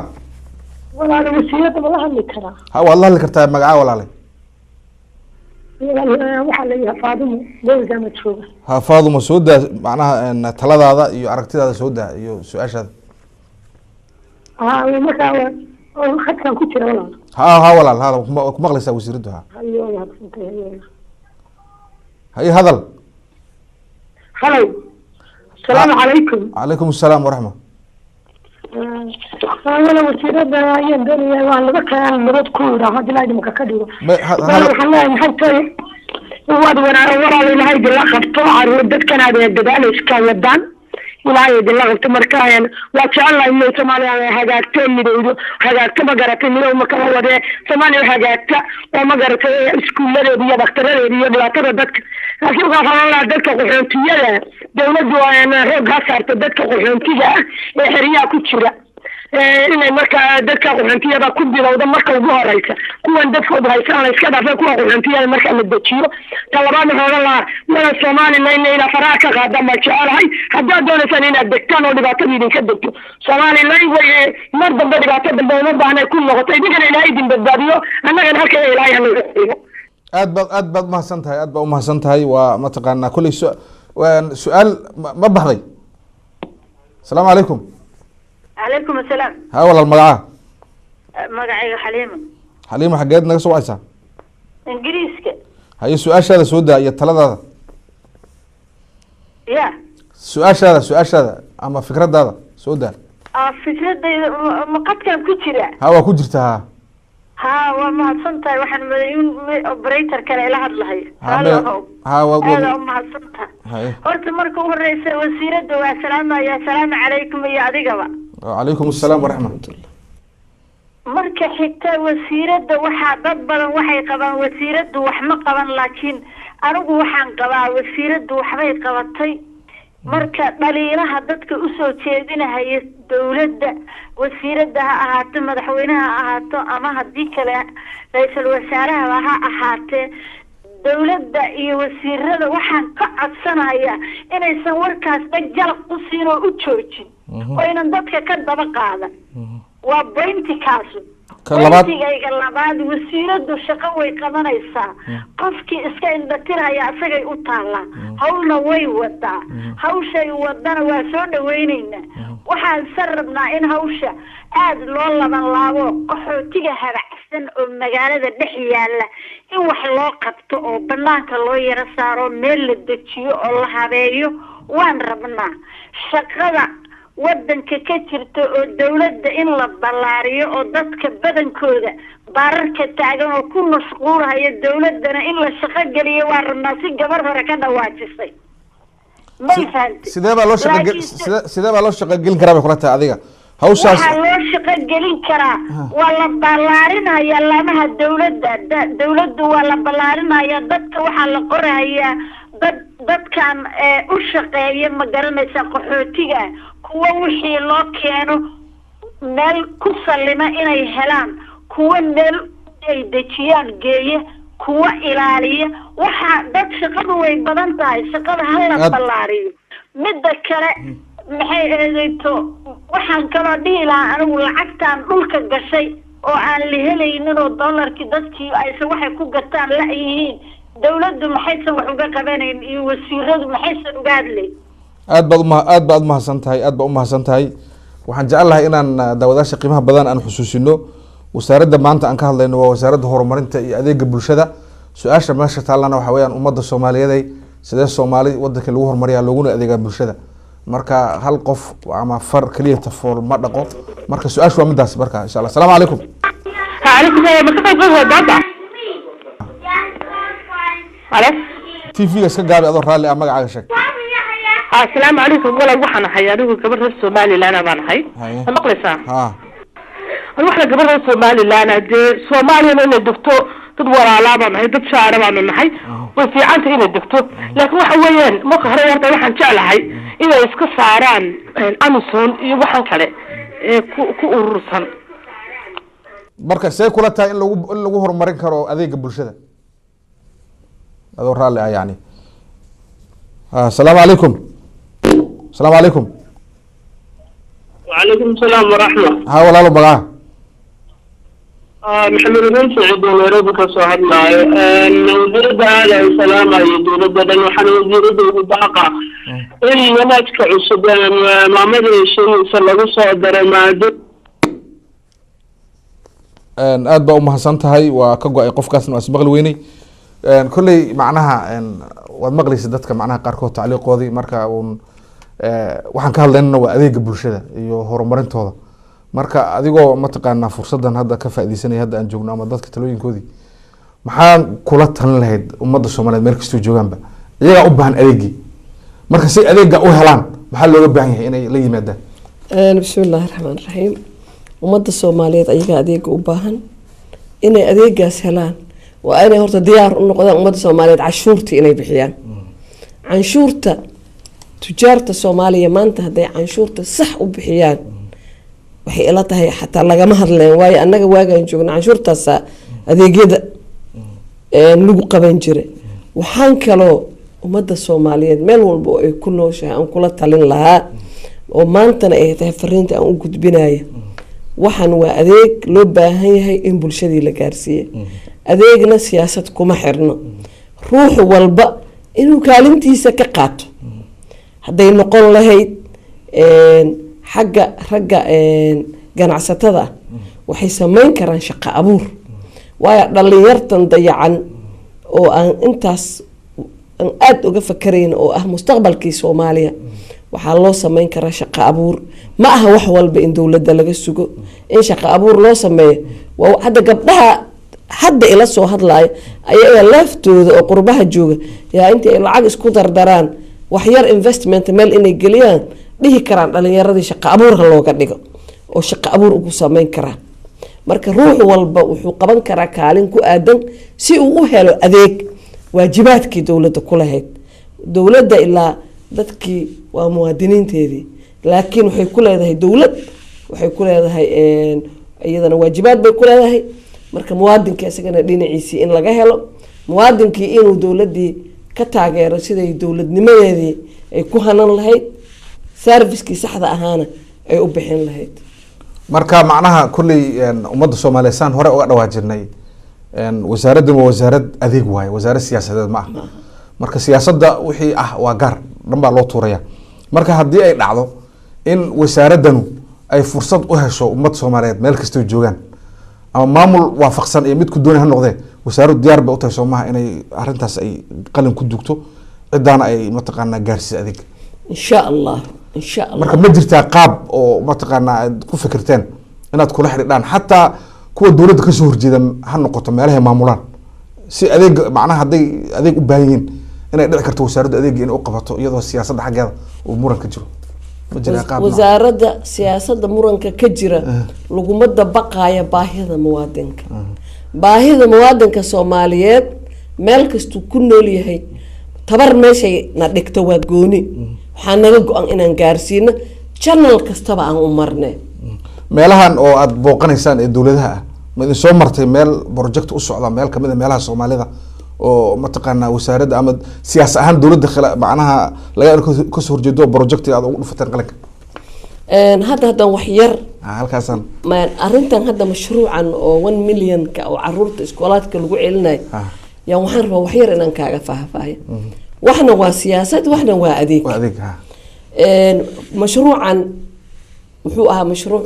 walaal wasiirada wala hadli karaa ha walaal hadli kartaa magaca walaalay waxa la yahay Faadumo deegaanka ma jooga ha Faadumo sooda macnaha taladaada iyo aragtidaada sooda iyo su'aashaada marka oo khadkan ku jira walaal ha walaal hada ku maqlaysaa wasiiradu ha hay hadal hello السلام عليكم عليكم السلام ورحمة أنا وسيرة يندني وأنا بكرة مرات كورة هذا لا يدمك كديرو هذا حنا محتاج واد ورا اللي هاي بالآخر طلع ردت كان هذا الدبال إسكان يدان ilaahay idin la qabto markaan waa jecelahay inay Soomaaliya hagaagto midowdo hagaagto ma garatay midow ma kala wade Soomaaliya hagaagta oo ma garatay iskuuladeeda iyo dhaqtaradeeda iyo dhaqatada dadka laakiin waxaan la dadka qaxootiyada dawladdu waa roog ha saarto dadka qaxootiga ee xiriyaa ku jira inay markaa dadka qaxootiyada ku bilowda marka ugu horeysa kuwan dadkooda haysan iska dhaafay kuwa qaxootiyada marka la dejiyo talabaad waxaan la mala Soomaaliya inay faraha ka qaada ma jecelahay hadda doonaysan inaad degtaan oo dhibaatada idinka degto Soomaaliya way mar dambe dhibaatada dambe uma baahnay ku noqotay idinka ilaahay idin badbaadiyo annagana halka ilaahay hanaga xigo aad baad mahadsan tahay waa mataqaanaa kulli su'aal ma baxday السلام عليكم عليكم السلام ها والله المقعة مقعي حليمة حقيت نقص وعيسى انجليزك هاي سؤال هذا سودا يتلذ هذا يا سؤال هذا اما فكرة هذا سودا فكرة ما قد كان كتير ها كجرتها ها وما صنتها واحد مليون اوبريتر كان الى هاد لهي هذا ما صنتها قلت مركو الرئيس وزيرة والسلام يا سلام عليكم يا عديقة وعليكم السلام ورحمة الله marka xigta wasiirada waxa dad badan waxay qabaan wasiiradu wax ma qaban laakiin anigu waxaan qabaa wasiiradu waxbay qabatay marka dhaliiraha dadka u soo jeedinaya dawladda wasiirada ha ahaato madaxweynaha ha ahaato ama hadii kale ra'iisul wasaaraha ha ahaatee dawladda iyo wasiirada waxaan ka codsanayaa inaysan warkaas jalq u siin oo u joojin oo inaan dadka ka daba qaadan waa bointi kaasu bointigayga labaad wasiiradu shaqo way qabanaysaa qofkii iska indhatiraya asagay u taallaa hawlna way wadaa hawshay wadana waa soo dhaweynaynaa waxaan sarrabnaa in hawsha aad loo laban laabo qaxootiga habacsan oo magaalada dhex yaala in wax loo qabto oo banaanka loo yara saaro meel la dejiyo oo la habeeyo waan rabnaa shaqada wadanka ka jirto oo dawladda in la ballaariyo oo dadka badankooda baararka taagan oo ku mashquulaya dawladana in la shaqo geliyo waa rabnaa si gabar hore ka dhawaajisay ma fahanti sidee baa loo shaqo gelin karaa bay kula tahay adiga hawshaas waxaa loo shaqo gelin karaa waa la ballaarinaya laamaha dawladdu waa la ballaarinaya dadka waxaa la qorayaa dadkan u shaqeeya ma garanaysa qaxootiga kuwa wixii loo keeno meel ku sallima inay helaan kuwa meel ay dejiyaan geeya kuwa ilaaliya waxa dad shaqadu way badan tahay shaqada hala ballaariyo midda kale maxay eedayto waxaan kaloo dhihi lahaa anigu lacagtaan dhulka gashay oo aan la helaynin oo dollarkii dadkii aysan waxay ku gataan la yihiin dawladdu maxaysan wax uga qabanayn iyo wasiiradu maxaysan uga hadlayn aad baad umahadsan tahay waxaan jecelahay inaan daawadaasha qiimaha badan aan xusuusino wasaaradda maanta aan ka hadlayno waa wasaaradda horumarinta iyo adeega bulshada su-aasha meesha taallana waxa weeyaan ummadda Soomaaliyeed sidee Soomaali wadanka lagu horumariyaa looguna adeegaa bulshada marka hal qof ama far kaliya tafool ma dhaqo marka su-aashu waa midaas marka insha Allah assalaamu calaykum TV iska gaabi adoo raalli ah magacaaga sheeg السلام عليكم ولا وحنا حيانوه قبل الصومالي لنا بنحي مقلسا waxna gabadha Soomaaliland Soomaaliya inay degto dad walaalaaba maxay dad shaaraba maxay way fiicanta inay degto laakiin waxa weeyaan marka hore warta waxaan jeclahay inay iska saaraan Amazon iyo waxan kale ku urursan marka say kula tahay in lagu horumarin karo adeega bulshada adoo raali ah yani السلام عليكم السلام عليكم وعليكم السلام ورحمة ها ولا له بقى محمد بن سعيد ونيروبي كسوهد معي وزير على السلام يدور بدن وحنا وزير البقاء اللي وناك عصب ما مدري شيء صلى الله صدر ما aad baa u mahadsan tahay waa ka go'ay qofkaasna waa ismaqli weynay كلي معناها والمغلس دتك معناها قاركو تعليقودي marka waxaan ka hadlaynaa waa adeega bulshada iyo horumarintooda marka adigoo ma taqaana fursadan hadda ka faa'iideysanay hadda aan joogno ama dadka talooyinkoodii maxaan kula talin lahayd ummadda Soomaaliyeed meel kastoo joogaanba iyaga u baahan adeegi marka si adeega u helaan maxaa looga baahan yahay inay la yimaadaan bismillaahi raxmaan raxiim ummadda soomaaliyeed ayaga adeega u baahan inay adeegaas helaan waa inay horta diyaar u noqdaan ummadda soomaaliyeed canshuurtii inay bixiyaan canshuurta tujaarta soomaaliya maanta hadday canshuurta sax u bixiyaan waxay ila tahay xataa lagama hadleen waayo annaga waagaan joogna canshuurtaasa adeegyada lagu qaban jiray waxaan kaloo ummadda soomaaliyeed meel walba oo ay ku nooshahay aan kula talin lahaa oo maantana ay tahay fariinta aan u gudbinaya waxaan waa adeeg loo baahan yahay in bulshadii la gaarsiiya adeegna siyaasad kuma xirno ruux walba inuu kaalintiisa ka qaato hadday noqon lahayd xagga ragga ganacsatada ah waxay sameyn karaan shaqo abuur waayo dhalinyartan dayacan oo aan intaas aan aada uga fakarayn oo ah mustaqbalkii soomaaliya waxaa loo sameyn karaa shaqo abuur ma aha wax walba in dowladda laga sugo in shaqo abuur loo sameeyo waa hadda gabdhaha hadda ila soo hadlaya ayaga laaftooda oo qurbaha jooga yaa intii ay lacag isku dardaraan waxyar investment meel inay geliyaan dhihi karaan dhalinyaradii shaqo abuur ha looga dhigo oo shaqo abuur ugu sameyn karaa marka ruux walba wuxuu qaban karaa kaalin ku aadan si uu u helo adeeg waajibaadkii dowladda ku lahayd dowladda ilaa dadkii waa muwaadiniinteedii laakiin waxay ku leedahay dowlad waxay ku leedahay iyadana waajibaad bay ku leedahay marka muwaadinka isagana dhinaciisii in laga helo muwaadinkii inuu dowladdii ka taageero siday dowladnimadeedii ay ku hanan lahayd servicekii saxda ahaana ay u bixin lahayd marka macnaha kulley ummadda soomaaliyeed saan hore uga dhawaajirnay wasaaraddan waa wasaarad adeeg waaye wasaarad siyaasadeed ma ah marka siyaasadda wixii ah waa gaar dhan baa loo tuuraya marka haddii ay dhacdo in wasaaraddanu ay fursad u hesho ummadda soomaaliyeed meel kastoo joogaan ama maamul waafaqsan iyo mid ku doonay ha noqdee wasaaraddu diyaar bay u tahay soomaha inay arrintaas ay qalin ku dugto ciddaana ay mataqaanaa gaarsiisa adeeg insha allah insha allah marka ma jirtaa qaab oo mataqaanaa aad ku fikirteen inaad kula xidhiidhaan xataa kuwa dowladda kasoo horjeeda ha noqoto meelahay maamulaan si adeeg macnaha hadday adeeg u baahan yihiin inay dhici karto wasaaraddu adeegii inay u qabato iyadoo siyaasadda xaggeeda uu muran ka jiro wasaaradda siyaasadda muranka ka jira laguma dabaqaya baahida muwaadinka baahida muwaadinka soomaaliyeed meel kastuu ku nool yahay tabar meeshay na dhigto waa gooni waxaa naga go-an inaan gaarsiino janal kastaba aan u marne meelahan oo aada booqanaysaan ee dowladaha ah ma idin soo martay meel project u socda meel kamid a meelaha soomaalida oo mataqaanaa wasaaradda ama siyaas ahaan dowladda macnaha laga kasoo horjeedo project aad ugu dhufateen qalinka hadda haddaan wax yar halkaasaan arrintan hadda mashruucan oo 1 millionka oo caruurta iskoolaadka lagu celinayo yaa waxaan rabaa wax yar inaan kaaga faahfaahiyo waxna waa siyaasad waxna waa adeeg mashruucan wuxuu ahaa mashruuc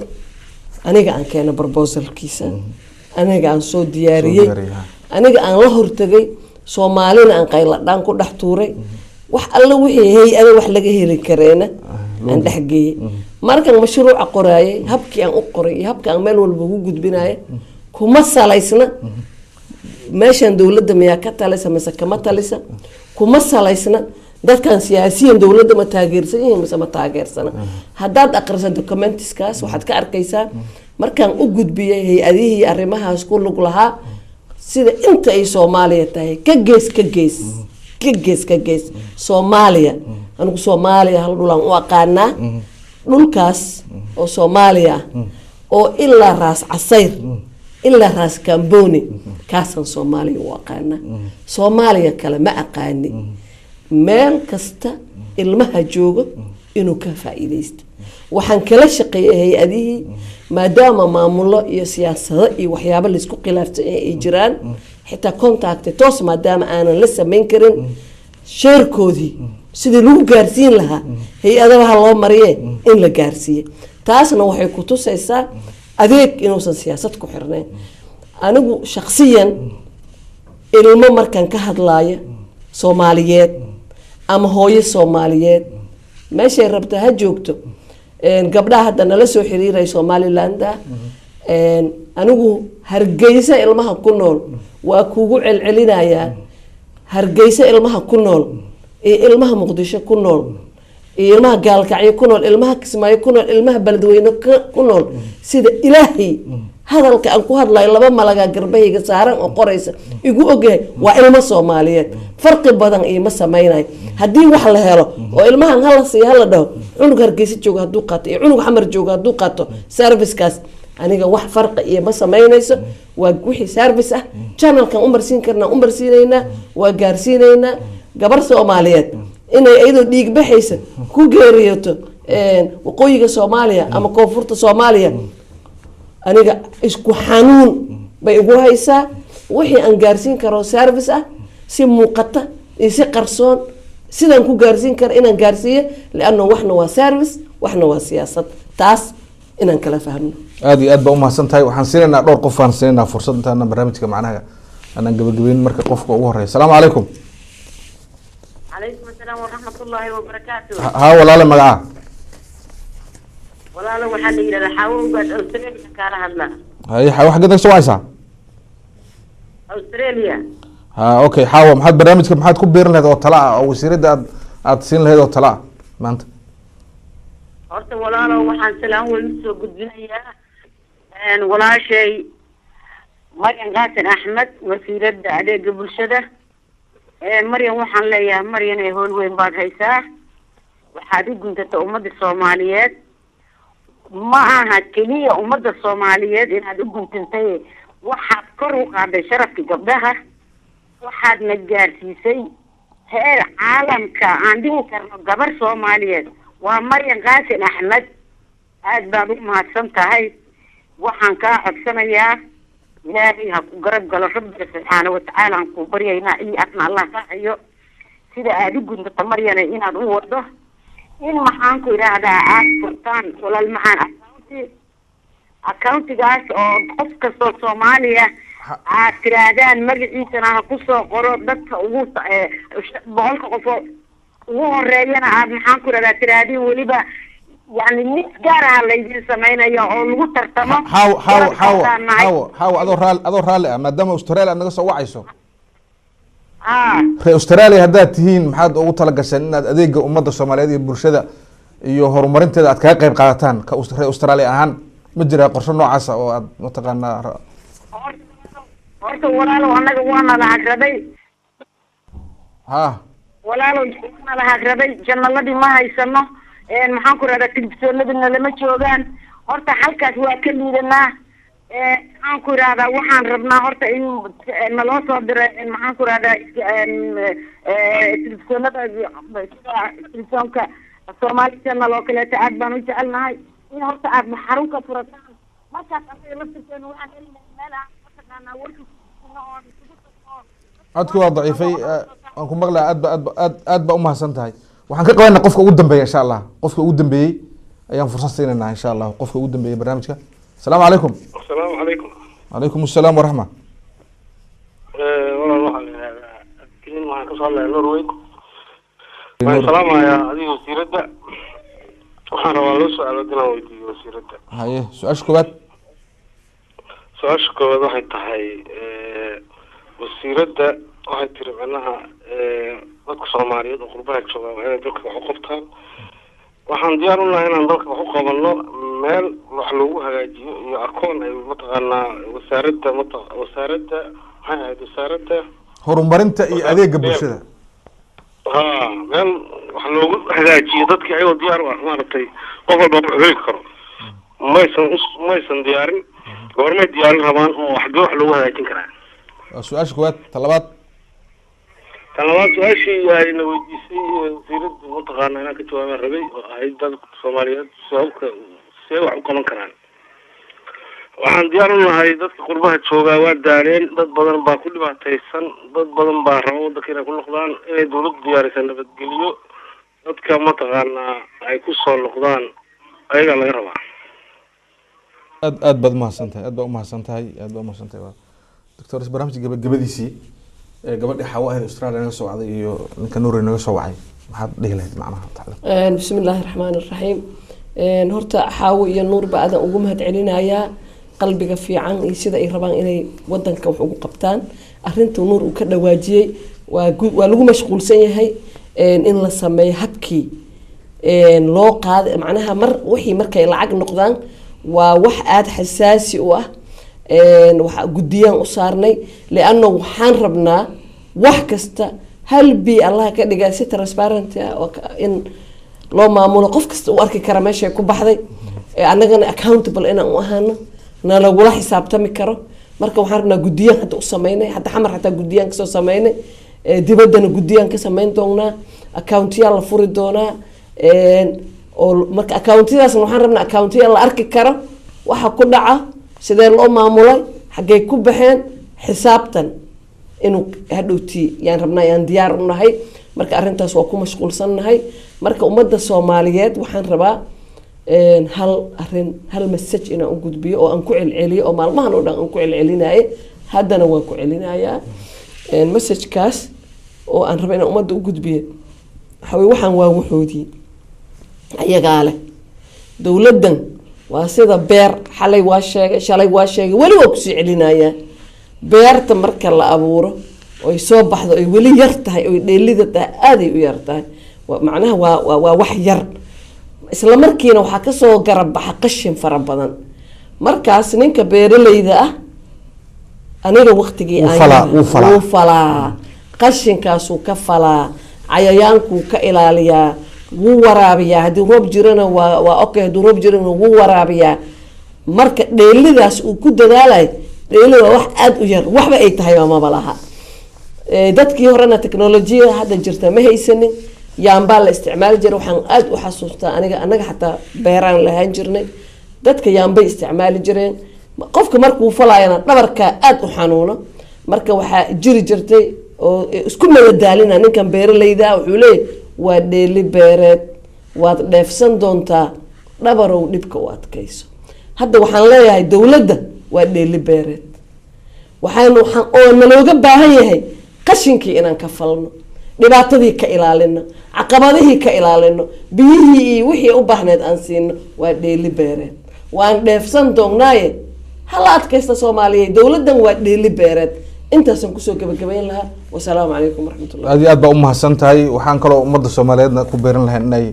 aniga aan keena proposalkiisa aniga aan soo diyaariyey aniga aan la hortagay soomaalina aan qayladhaan ku dhex tuuray wax alla wixii hay-ada wax laga heli kareena aan dhexgeeyey markan mashruuca qoraayay habkii aan u qoray iyo habka aan meel walba ugu gudbinaya kuma salaysna meeshan dowladda miyaa ka talisa mise kama talisa kuma salaysna dadkan siyaasiyan dowladda ma taageersan yihiin mise ma taageersana haddaad aqrisa documentiskaas waxaad ka arkaysaa markaan u gudbiyay hay-adihii arrimahaas ku lug lahaa sida inta ay soomaaliya tahay ka gees soomaaliya anigu soomaaliya hal dhulaan u aqaanaa dhulkaas oo soomaaliya ah oo ilaa raas casayr ilaa raas kamboni kaasaan soomaaliya u aqaanaa soomaaliya kale ma aqaani meel kasta ilmaha joogo inuu ka faa'iidaysto waxaan kala shaqeeyay hay-adihii maadaama maamulo iyo siyaasado iyo waxyaabo laysku khilaafsan ay jiraan xitaa contacte toos maadaama aanan la samayn karin sheerkoodii sidii lagu gaarsiin lahaa hay-adaha loo mariye in la gaarsiiye taasna waxay ku tusaysaa adeeg inuusan siyaasad ku xirnayn anigu shaksiyan ilmo markaan ka hadlaayo soomaaliyeed ama hooyo soomaaliyeed meeshay rabta ha joogto gabdhaha hadda nala soo xiriiray somaliland anigu hargeysa ilmaha ku nool waa kugu celcelinayaa hargeysa ilmaha ku nool iyo ilmaha muqdisho ku nool ilmaha gaalkacyo ku nool ilmaha kismaayo ku nool ilmaha beledweyne ku nool sida ilaahay hadalka aan ku hadlayo laba malaga garbahayga saaran oo qoraysa igu ogyahay waa ilmo Soomaaliyeed farqi badan iima sameeyay haddii wax la helo oo ilmahan hala siiyo hala dhaho cunug Hargeysa jooga hadduu qaato iyo cunug Xamar jooga hadduu qaato service-kaas aniga wax farqi iima sameynayso waa wixii service ah channelkan umarsiin karnaa umarsiinaynaa waa gaarsiinaynaa gabar Soomaaliyeed inay ayadoo dhiig baxaysa ku geeriyoto waqooyiga Soomaaliya ama koonfurta Soomaaliya aniga isku xanuun bay ugu haysaa wixii aan gaarsiin karo service ah si muuqata iyo si qarsoon sidaan ku gaarsiin karo inaan gaarsiiyo laana waxna waa service waxna waa siyaasad taas inaan kala fahmno aad iyo aad baa u mahadsantahay waxaan siinaynaa dhowr qof aan siinaynaa fursad intaan barnaamijka macnaha anaan gabagabeyn marka qofka ugu horeeya salaamu calaykum عليكم السلام ورحمة الله وبركاته. ها ولا مقعة ولا لو حد يقدر حاول قد أستراليا كان هلا. هاي حاول حاجة سوا عيسى. أستراليا. ها أوكي حاول محد برنامجك محد كبير لهذا الطلاع أو يصير ده أتصين لهذا الطلاع ما أنت. أرت ولا لو حد سلام ولسه قد بنيا ولا شيء. مريم قاسم أحمد وسيرة عليه قبل شده. مريم waxaan leeyahay Maryan ay hool weyn baad haysaa waxaad u guntata ummadda Soomaaliyeed ma aha kaliya ummadda Soomaaliyeed inaad u guntantay waxaad kor u qaaday sharafka gabdhaha waxaad na gaarsiisay heer caalamka aan dhihi karno gabar Soomaaliyeed waa Maryan Qaasim Axmed aad baad u mahadsan tahay waxaan ka codsanayaa إلهي هقرب قال ربنا سبحانه وتعالى عنكم برينا إني أثنى الله صحيح سيدا أدق أنت تمرينا إن هذا هو ده إن محانكم إلى هذا عاد سلطان ولا المحان أكاونتي جاس أو قصة صومالية ترادان مرجعي سنة قصة قرب دك ووط بعلق قصة وهو الرجال عاد محانكم إلى ترادي ولبا يعني نسجارها اللي يجي سمعنا يا أولو ترتمى حاو أدور رالي ما دام أستراليا أنا قصة وعيسو في أستراليا هدات تهين محد أو طلق سنين أديك أمة الصومالية دي برشدة يهرمرين تدا أتكاقيب قادتان كأستراليا أهان مجرى قرشون نوعاسا ومتقانا horta walaalow anaga waana la hagraday walaalow waana la hagraday jannaladii ma haysano maxaan ku radaa tilbisoonadina lama joogaan horta halkaas waa ka liidanaa maxaan ku radaa waxaan rabnaa horta in naloo soo diray maxaan ku radaa tilbisoonada tilbisoonka Soomaaliya naloo kaleeto aad baan u jecelnahay in horta aad xarun ka furataan markaas anaga laftirkeena waxaan helnaa meel aan mataqaanaa warkiisa codku waa daciifay aan ku maqlaa aad ba u mahadsantahay waxaan ka qabanaa qofka ugu dambeeya insha Allah qofka ugu dambeeyay ayaan fursad siinayna insha Allah qofka ugu dambeeyay barnaamijka assalaamu calaykum assalaamu calaykum calaykum assalaam wa rahma والله كلين ما كسر له نرويج السلام يا هذه وسيرته وحنا والله سؤال دنا ويدي وسيرته هاي سؤال كوبات سؤال كوبات waxay tahay wasiirada waxay tiri macnaha dadka Soomaaliyeed oo qurbaha jooga waxay dadka wax u qabtaan waxaan diyaar u nahay inaan dalka wax u qabanno meel wax lagu hagaajiyo iyo akoon ay mataqaanaa wasaaradda wasaaradda horumarinta iyo adeegga bulshada meel wax loogu hagaajiyo dadka ayagoo diyaar u ah maaragtay qof walba wuxuu heli karo maysan diyaarin goormay diyaarin rabaan oo waxba wax loogu hagaajin karaa su-aasha koowaad talabaad su-aashii ayna weydiisay wasiiradda mataqaana inaan ka jawaabaan rabay oo ahayd dadka Soomaaliyeed sababka see wax u qaban karaan waxaan diyaar u nahay dadka qurbaha jooga waa daaleen dad badan baa ku dhibaataysan dad badan baa rabo waddanka inay ku noqdaan inay dawladdu diyaarisa nabadgeliyo dadka mataqaanaa ay ku soo noqdaan ayagaa laga rabaa aad baad umahadsantahay aad baa umahadsantahay doctor barnaamijka gabagabadiisii gabadhii xawa ahayd Australia naga soo wacday iyo ninka Nuur naga soo wacay maxaad dhihi lahayd macnaha bismillaahir rahmaanir rahiim horta xawa iyo Nuur baa ugu mahad celinayaa qalbiga fiican iyo sida ay rabaan inay wadanka wax ugu qabtaan arinta Nuur uu ka dhawaajiyay waa lagu mashquulsan yahay in la sameeyo habkii loo qaada macnaha wixii markay lacag noqdaan waa wax aada xasaasi u ah waxa guddiyaan u saarnay lianno waxaan rabnaa wax kasta hal bi allah ka dhigaa si transparent in loo maamulo qof kasta uu arki kara meeshay ku baxday annagana accountable inaan u ahaano na lagula xisaabtami karo marka waxaan rabnaa guddiyaan hadda u sameynay hadda xamar xataa guddiyaan kasoo sameynay dibaddana guddiyaan ka sameyn doonaa accountiyaal la furi doonaa oo marka accountiyadaasna waxaan rabnaa accountiyaal la arki karo waxa ku dhaca sidee loo maamulay xaggay ku baxeen xisaabtan inuu hadhowtii yaan rabnaa yaan diyaar u nahay marka arrintaas waa ku mashquulsannahay marka ummadda soomaaliyeed waxaan rabaa hal message inaan u gudbiyo oo aan ku celceliyo oo maalmahan oo dhan aan ku celcelinaye haddana waan ku celinayaa messagekaas oo aan raba inaan ummadda u gudbiyo waxawey waxaan waa waxoodii ayagaa leh dowladdan waa sida beer xalay waa sheegay shalay waa sheegay weli waa kusii celinayaa beerta marka la abuuro oy soo baxdo oy weli yar tahay oy dheelida tahay aaday u yar tahay macnaha waa wax yar isla markiina waxaa kasoo garab baxa qashin fara badan markaas ninka beeralayda ah aniga waqtigii wuu falaa qashinkaasuu ka falaa cayayaankuu ka ilaaliyaa wuu waraabiyaa haddii roob jirana waa okay haddii roob jirana wuu waraabiyaa marka dheelidaas uu ku dadaalayo dheelida waa wax aada u yar waxba ay tahay maba laha dadkii horena technolojiyada hadda jirta ma haysanin yaambaa la isticmaali jiray waxaan aada u xasuustaa anaga xataa beeraan lahaan jirnay dadka yaambay isticmaali jireen qofka markuu falaayana dhabarkaa aada u xanuuno marka waxaa jiri jirtay oo isku madadaalina ninkan beeralayda wuxuu leeyahy waa dheeli beereed waad dheefsan doontaa dhabarow dhibka u adkayso hadda waxaan leeyahay dowladda waa dheeli beereed oo nalooga baahan yahay qashinkii inaan ka falno dhibaatadii ka ilaalino caqabadihii ka ilaalino biyihii iyo wixii u baahneed aan siino waa dheeli beereed waan dheefsan doonaaye hala adkaysta soomaaliyeed dowladdan waa dheeli beereed intaasaan kusoo gabagabayn lahaa wasalaamu calaykum waraxmatullah aad iyo aad baa umahadsan tahay waxaan kaloo ummadda soomaaliyeedna ku beeran lahayn inay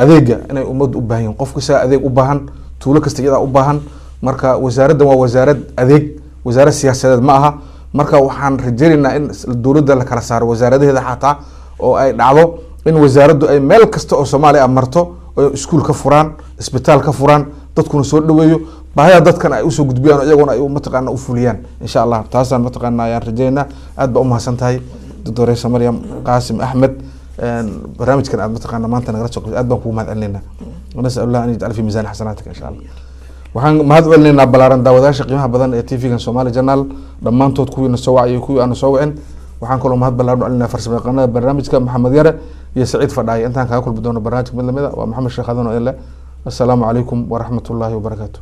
adeega inay ummadda u baahan yihin qof kasta adeeg u baahan tuulo kasta iyadaa u baahan marka wasaaraddan waa wasaarad adeeg wasaarad siyaasadeed ma aha marka waxaan rajaynaynaa in dowladda la kala saaro wasaaradaheeda xataa oo ay dhacdo in wasaaraddu ay meel kasta oo soomaaliya marto oo iskuul ka furaan isbitaal ka furaan dadkuna soo dhaweeyo baahida dadkan ay usoo gudbiyaan iyaguna ay mataqaana u fuliyaan insha allah taasaan mataqaana ayaan rajaynaa aad baa umahadsan tahay doctoresa maryam qaasim axmed barnaamijkan aad mataqaana maanta nagala soo qabtay aad baan kugu mahad celinaynaa nasal allah an yajcal fi miisaan xasanaatika insha allah waxaan mahad celinaynaa balaaran daawadayaasha qiimaha badan ee tv-gan Somali Channel dhammaantood kuwiina soo wacay kuwii aan soo wicin waxaan kaloo mahad balaaran u celinaa farsamayaqaanada barnaamijka maxamed yare iyo saciid fadhaay intaan kaga kulmi doono barnaamij mid lamid ah waa maxamed sheekh adan oo ile assalaamu calaykum waraxmatullaahi wabarakaatuh